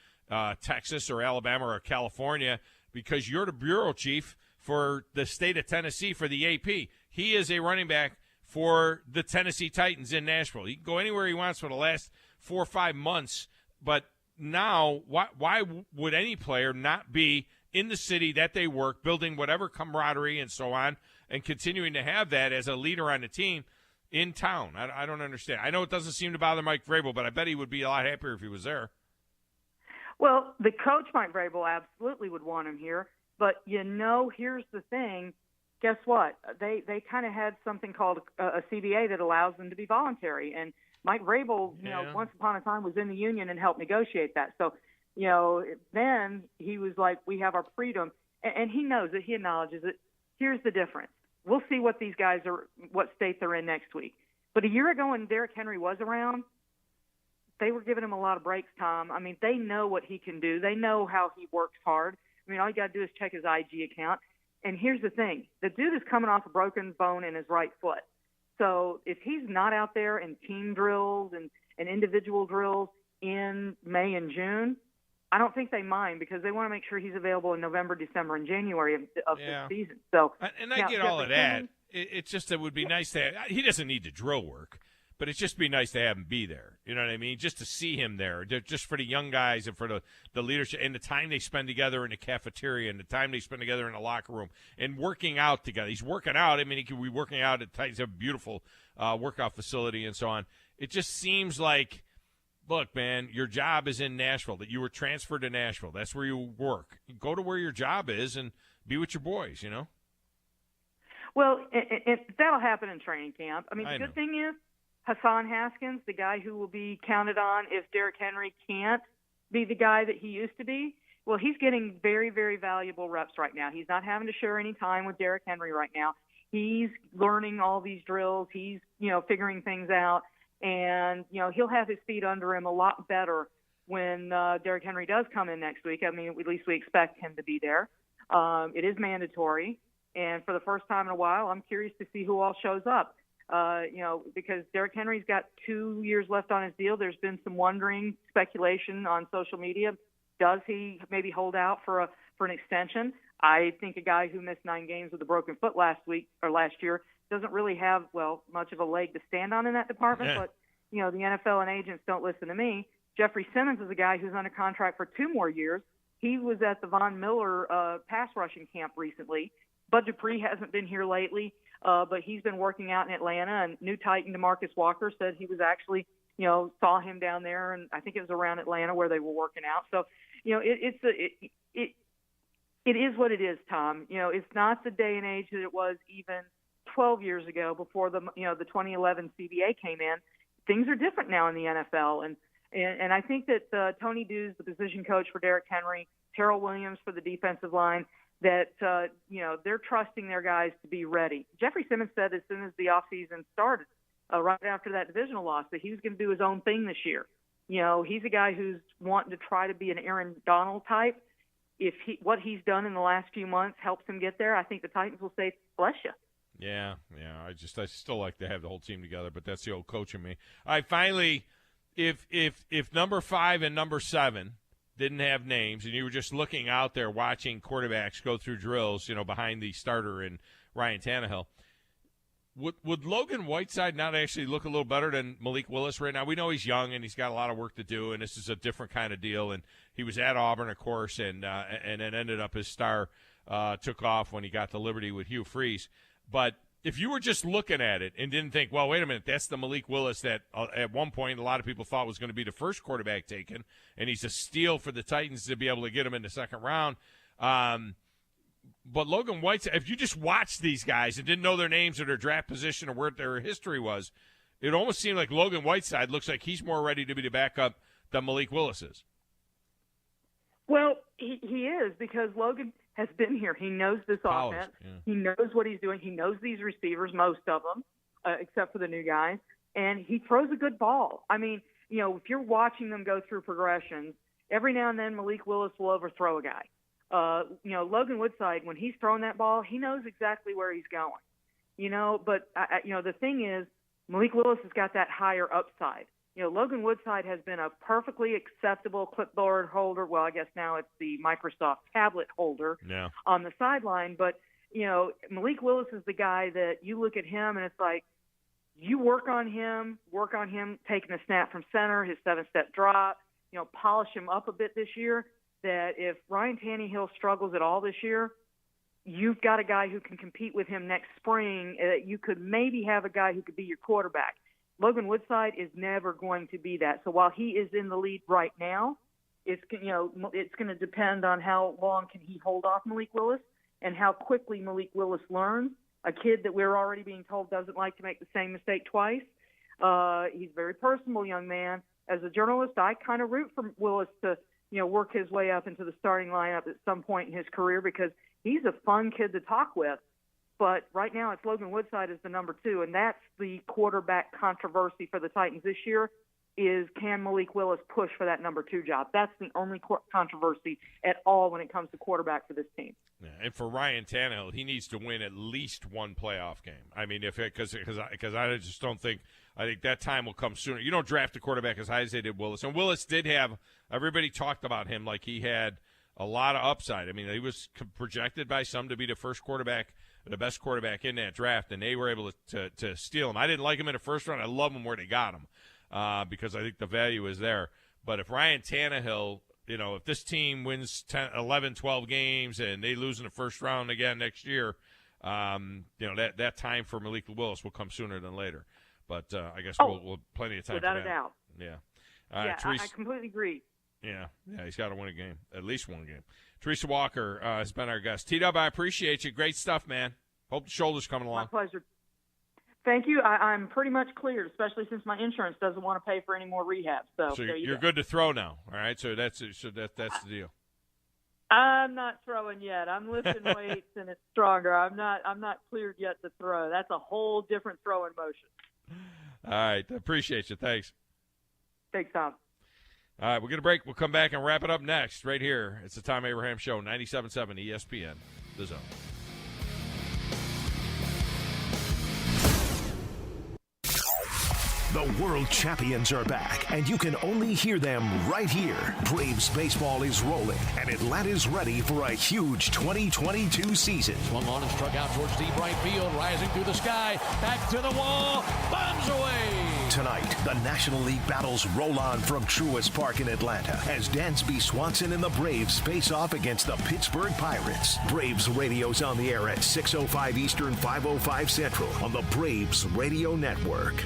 Texas or Alabama or California because you're the bureau chief for the state of Tennessee for the AP. He is a running back for the Tennessee Titans in Nashville. He can go anywhere he wants for the last 4 or 5 months. But now, why would any player not be in the city that they work, building whatever camaraderie and so on, and continuing to have that as a leader on the team in town? I don't understand. I know it doesn't seem to bother Mike Vrabel, but I bet he would be a lot happier if he was there. Well, the coach, Mike Vrabel, absolutely would want him here. But, here's the thing. Guess what? They kind of had something called a CBA that allows them to be voluntary. And Mike Vrabel, once upon a time was in the union and helped negotiate that. So, then he was like, we have our freedom. And he knows it. He acknowledges it. Here's the difference. We'll see what these guys what state they're in next week. But a year ago when Derrick Henry was around, they were giving him a lot of breaks, Tom. I mean, they know what he can do. They know how he works hard. I mean, all you got to do is check his IG account. And here's the thing. The dude is coming off a broken bone in his right foot. So if he's not out there in team drills and individual drills in May and June, I don't think they mind because they want to make sure he's available in November, December, and January of this season. So, and I get all of that. It's just it would be nice to have, he doesn't need to drill work, but it's just be nice to have him be there. You know what I mean? Just to see him there, just for the young guys and for the leadership and the time they spend together in the cafeteria and the time they spend together in the locker room and working out together. He's working out. I mean, he could be working out at Titans have a beautiful workout facility and so on. It just seems like, look, man, your job is in Nashville, that you were transferred to Nashville. That's where you work. You go to where your job is and be with your boys, Well, that'll happen in training camp. I mean, the good thing is Hassan Haskins, the guy who will be counted on if Derrick Henry can't be the guy that he used to be, well, he's getting very, very valuable reps right now. He's not having to share any time with Derrick Henry right now. He's learning all these drills. He's, figuring things out. And, he'll have his feet under him a lot better when Derrick Henry does come in next week. I mean, at least we expect him to be there. It is mandatory. And for the first time in a while, I'm curious to see who all shows up. Because Derrick Henry's got 2 years left on his deal. There's been some wondering speculation on social media. Does he maybe hold out for an extension? I think a guy who missed 9 games with a broken foot last year doesn't really have, much of a leg to stand on in that department. Yeah. But, the NFL and agents don't listen to me. Jeffrey Simmons is a guy who's under contract for 2 more years. He was at the Von Miller pass rushing camp recently. Bud Dupree hasn't been here lately, but he's been working out in Atlanta. And new Titan DeMarcus Walker said he was actually, saw him down there, and I think it was around Atlanta where they were working out. So, it is what it is, Tom. It's not the day and age that it was even 12 years ago before the 2011 CBA came in. Things are different now in the NFL, and I think that Tony Dews, the position coach for Derrick Henry, Terrell Williams for the defensive line, that they're trusting their guys to be ready. Jeffrey Simmons said as soon as the offseason started, right after that divisional loss, that he was going to do his own thing this year. He's a guy who's wanting to try to be an Aaron Donald type. If what he's done in the last few months helps him get there, I think the Titans will say, bless you. Yeah. I still like to have the whole team together, but that's the old coach in me. All right, finally, if number 5 and number 7 didn't have names and you were just looking out there watching quarterbacks go through drills, behind the starter and Ryan Tannehill, would Logan Whiteside not actually look a little better than Malik Willis right now? We know he's young and he's got a lot of work to do, and this is a different kind of deal. And he was at Auburn, of course, and then ended up his star took off when he got to Liberty with Hugh Freeze. But if you were just looking at it and didn't think, well, wait a minute, that's the Malik Willis that at one point a lot of people thought was going to be the first quarterback taken, and he's a steal for the Titans to be able to get him in the second round. But Logan Whiteside, if you just watched these guys and didn't know their names or their draft position or where their history was, it almost seemed like Logan Whiteside looks like he's more ready to be the backup than Malik Willis is. Well, he is, because Logan has been here. He knows this offense. Yeah. He knows what he's doing. He knows these receivers, most of them, except for the new guys. And he throws a good ball. I mean, if you're watching them go through progressions, every now and then Malik Willis will overthrow a guy. Logan Whiteside, when he's throwing that ball, he knows exactly where he's going. But the thing is, Malik Willis has got that higher upside. Logan Woodside has been a perfectly acceptable clipboard holder. Well, I guess now it's the Microsoft tablet holder on the sideline. But, Malik Willis is the guy that you look at him and it's like, you work on him taking a snap from center, his 7-step drop, polish him up a bit this year, that if Ryan Tannehill struggles at all this year, you've got a guy who can compete with him next spring. You could maybe have a guy who could be your quarterback. Logan Woodside is never going to be that. So while he is in the lead right now, it's going to depend on how long can he hold off Malik Willis and how quickly Malik Willis learns. A kid that we're already being told doesn't like to make the same mistake twice. He's a very personable young man. As a journalist, I kind of root for Willis to, work his way up into the starting lineup at some point in his career because he's a fun kid to talk with. But right now it's Logan Woodside as the number 2, and that's the quarterback controversy for the Titans this year is can Malik Willis push for that number 2 job? That's the only controversy at all when it comes to quarterback for this team. Yeah, and for Ryan Tannehill, he needs to win at least one playoff game. I mean, because I just don't think – I think that time will come sooner. You don't draft a quarterback as high as they did Willis. And Willis did have – everybody talked about him like he had a lot of upside. I mean, he was projected by some to be the first quarterback – the best quarterback in that draft, and they were able to steal him. I didn't like him in the first round. I love him where they got him because I think the value is there. But if Ryan Tannehill, if this team wins 10, 11, 12 games and they lose in the first round again next year, that time for Malik Willis will come sooner than later. But I guess we'll plenty of time without for that. a doubt. Yeah. I completely agree. Yeah, he's got to win a game, at least one game. Teresa Walker has been our guest. T-Dub, I appreciate you. Great stuff, man. Hope the shoulder's coming along. My pleasure. Thank you. I'm pretty much cleared, especially since my insurance doesn't want to pay for any more rehab. So you're good to throw now. All right, so that's the deal. I'm not throwing yet. I'm lifting weights and it's stronger. I'm not cleared yet to throw. That's a whole different throwing motion. All right, appreciate you. Thanks. Thanks, Tom. All right, we'll get a break. We'll come back and wrap it up next right here. It's the Tom Abraham Show, 97.7 ESPN, The Zone. The world champions are back, and you can only hear them right here. Braves baseball is rolling, and Atlanta's ready for a huge 2022 season. Swung on and struck out towards deep right field, rising through the sky, back to the wall, bombs away. Tonight, the National League battles roll on from Truist Park in Atlanta as Dansby Swanson and the Braves face off against the Pittsburgh Pirates. Braves radio's on the air at 6:05 Eastern, 5:05 Central on the Braves Radio Network.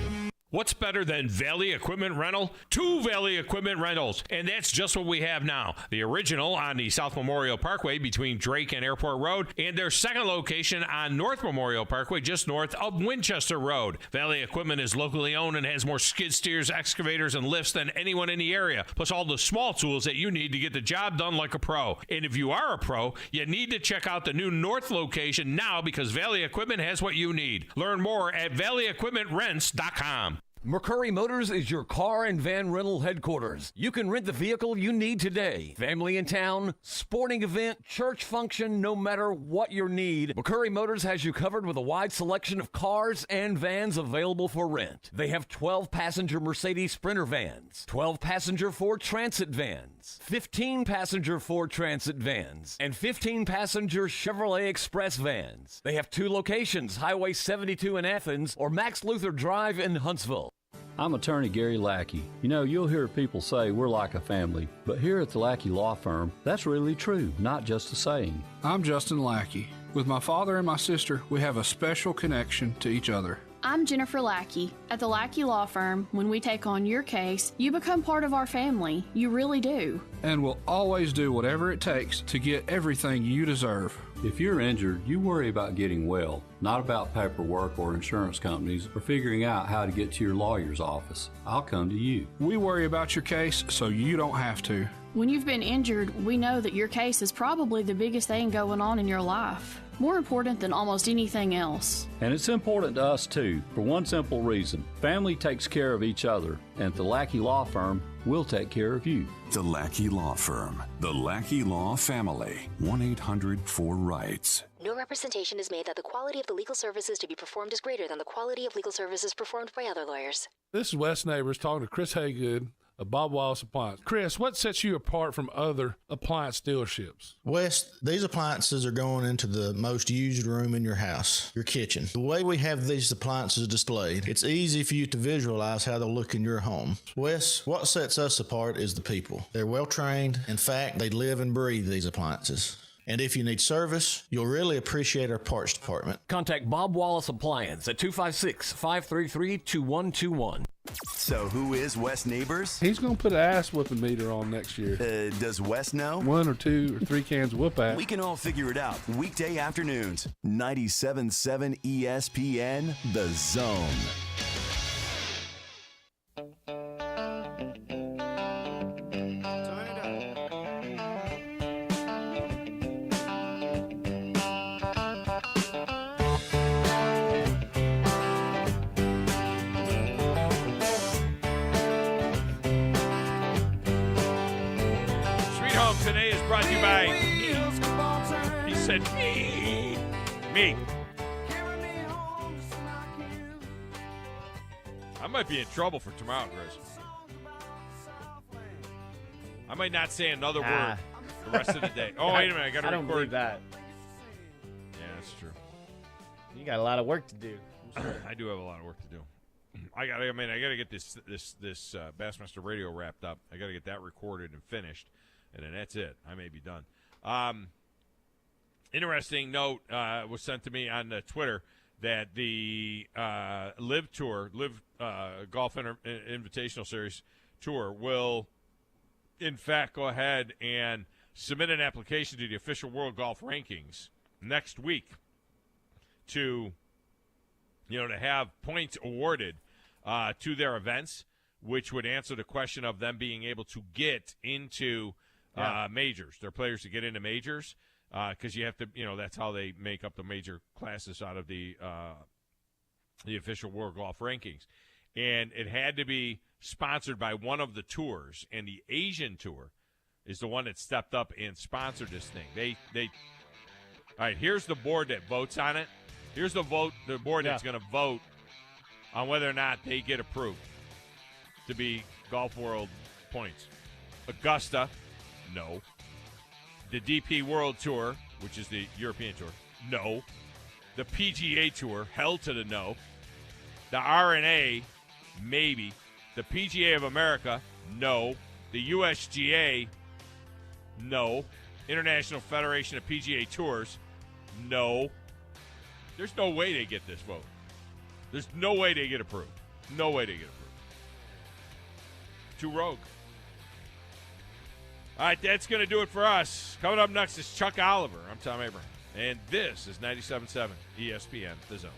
What's better than Valley Equipment Rental? 2 Valley Equipment Rentals, and that's just what we have now. The original on the South Memorial Parkway between Drake and Airport Road, and their second location on North Memorial Parkway just north of Winchester Road. Valley Equipment is locally owned and has more skid steers, excavators, and lifts than anyone in the area, plus all the small tools that you need to get the job done like a pro. And if you are a pro, you need to check out the new North location now because Valley Equipment has what you need. Learn more at valleyequipmentrents.com. McCurry Motors is your car and van rental headquarters. You can rent the vehicle you need today. Family in town, sporting event, church function, no matter what your need, McCurry Motors has you covered with a wide selection of cars and vans available for rent. They have 12-passenger Mercedes Sprinter vans, 12-passenger Ford Transit vans, 15-passenger Ford Transit vans, and 15-passenger Chevrolet Express vans. They have 2 locations, Highway 72 in Athens or Max Luther Drive in Huntsville. I'm attorney Gary Lackey. You know, you'll hear people say we're like a family, but here at the Lackey Law Firm, that's really true, not just a saying. I'm Justin Lackey. With my father and my sister, we have a special connection to each other. I'm Jennifer Lackey. At the Lackey Law Firm, when we take on your case, you become part of our family. You really do. And we'll always do whatever it takes to get everything you deserve. If you're injured, you worry about getting well, not about paperwork or insurance companies or figuring out how to get to your lawyer's office. I'll come to you. We worry about your case so you don't have to. When you've been injured, we know that your case is probably the biggest thing going on in your life. more important than almost anything else. And it's important to us, too, for one simple reason. Family takes care of each other, and at the Lackey Law Firm, we'll take care of you. The Lackey Law Firm. The Lackey Law Family. 1-800-4RIGHTS. No representation is made that the quality of the legal services to be performed is greater than the quality of legal services performed by other lawyers. This is Wes Neighbors talking to Chris Haygood of Bob Wallace Appliance. Chris, what sets you apart from other appliance dealerships? Wes, these appliances are going into the most used room in your house, your kitchen. The way we have these appliances displayed, it's easy for you to visualize how they'll look in your home. Wes, what sets us apart is the people. They're well trained. In fact, they live and breathe these appliances. And if you need service, you'll really appreciate our parts department. Contact Bob Wallace Appliance at 256-533-2121. So who is Wes Neighbors? He's going to put an ass whooping meter on next year. Does Wes know? 1 or 2 or 3 cans of whoop ass. We can all figure it out. Weekday afternoons, 97.7 ESPN, The Zone. Today is brought to you by me. He said me. Me. I might be in trouble for tomorrow, Chris. I might not say another word the rest of the day. Oh, wait a minute. I got to record. I don't believe that. Yeah, that's true. You got a lot of work to do. I do have a lot of work to do. I got to get this Bassmaster Radio wrapped up. I got to get that recorded and finished. And then that's it. I may be done. Interesting note was sent to me on Twitter that the Live Golf Invitational Series Tour will, in fact, go ahead and submit an application to the official World Golf Rankings next week to have points awarded to their events, which would answer the question of them being able to get into majors. They're players to get into majors because you have to, that's how they make up the major classes out of the official World Golf Rankings. And it had to be sponsored by one of the tours, and the Asian Tour is the one that stepped up and sponsored this thing. All right, here's the board that votes on it. Here's the board that's going to vote on whether or not they get approved to be Golf World points. Augusta, no. The DP World Tour, which is the European Tour, no. The PGA Tour, hell to the no. The R&A, maybe. The PGA of America, no. The USGA, no. International Federation of PGA Tours, no. There's no way they get this vote. There's no way they get approved. No way they get approved. Too rogue. All right, that's going to do it for us. Coming up next is Chuck Oliver. I'm Thom Abraham. And this is 97.7 ESPN, The Zone.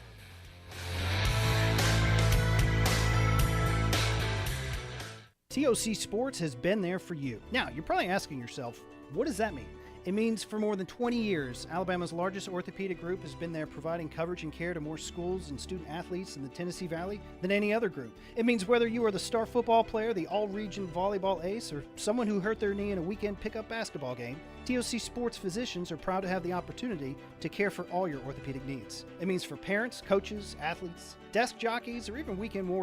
TOC Sports has been there for you. Now, you're probably asking yourself, what does that mean? It means for more than 20 years, Alabama's largest orthopedic group has been there providing coverage and care to more schools and student athletes in the Tennessee Valley than any other group. It means whether you are the star football player, the all-region volleyball ace, or someone who hurt their knee in a weekend pickup basketball game, TOC Sports physicians are proud to have the opportunity to care for all your orthopedic needs. It means for parents, coaches, athletes, desk jockeys, or even weekend warriors.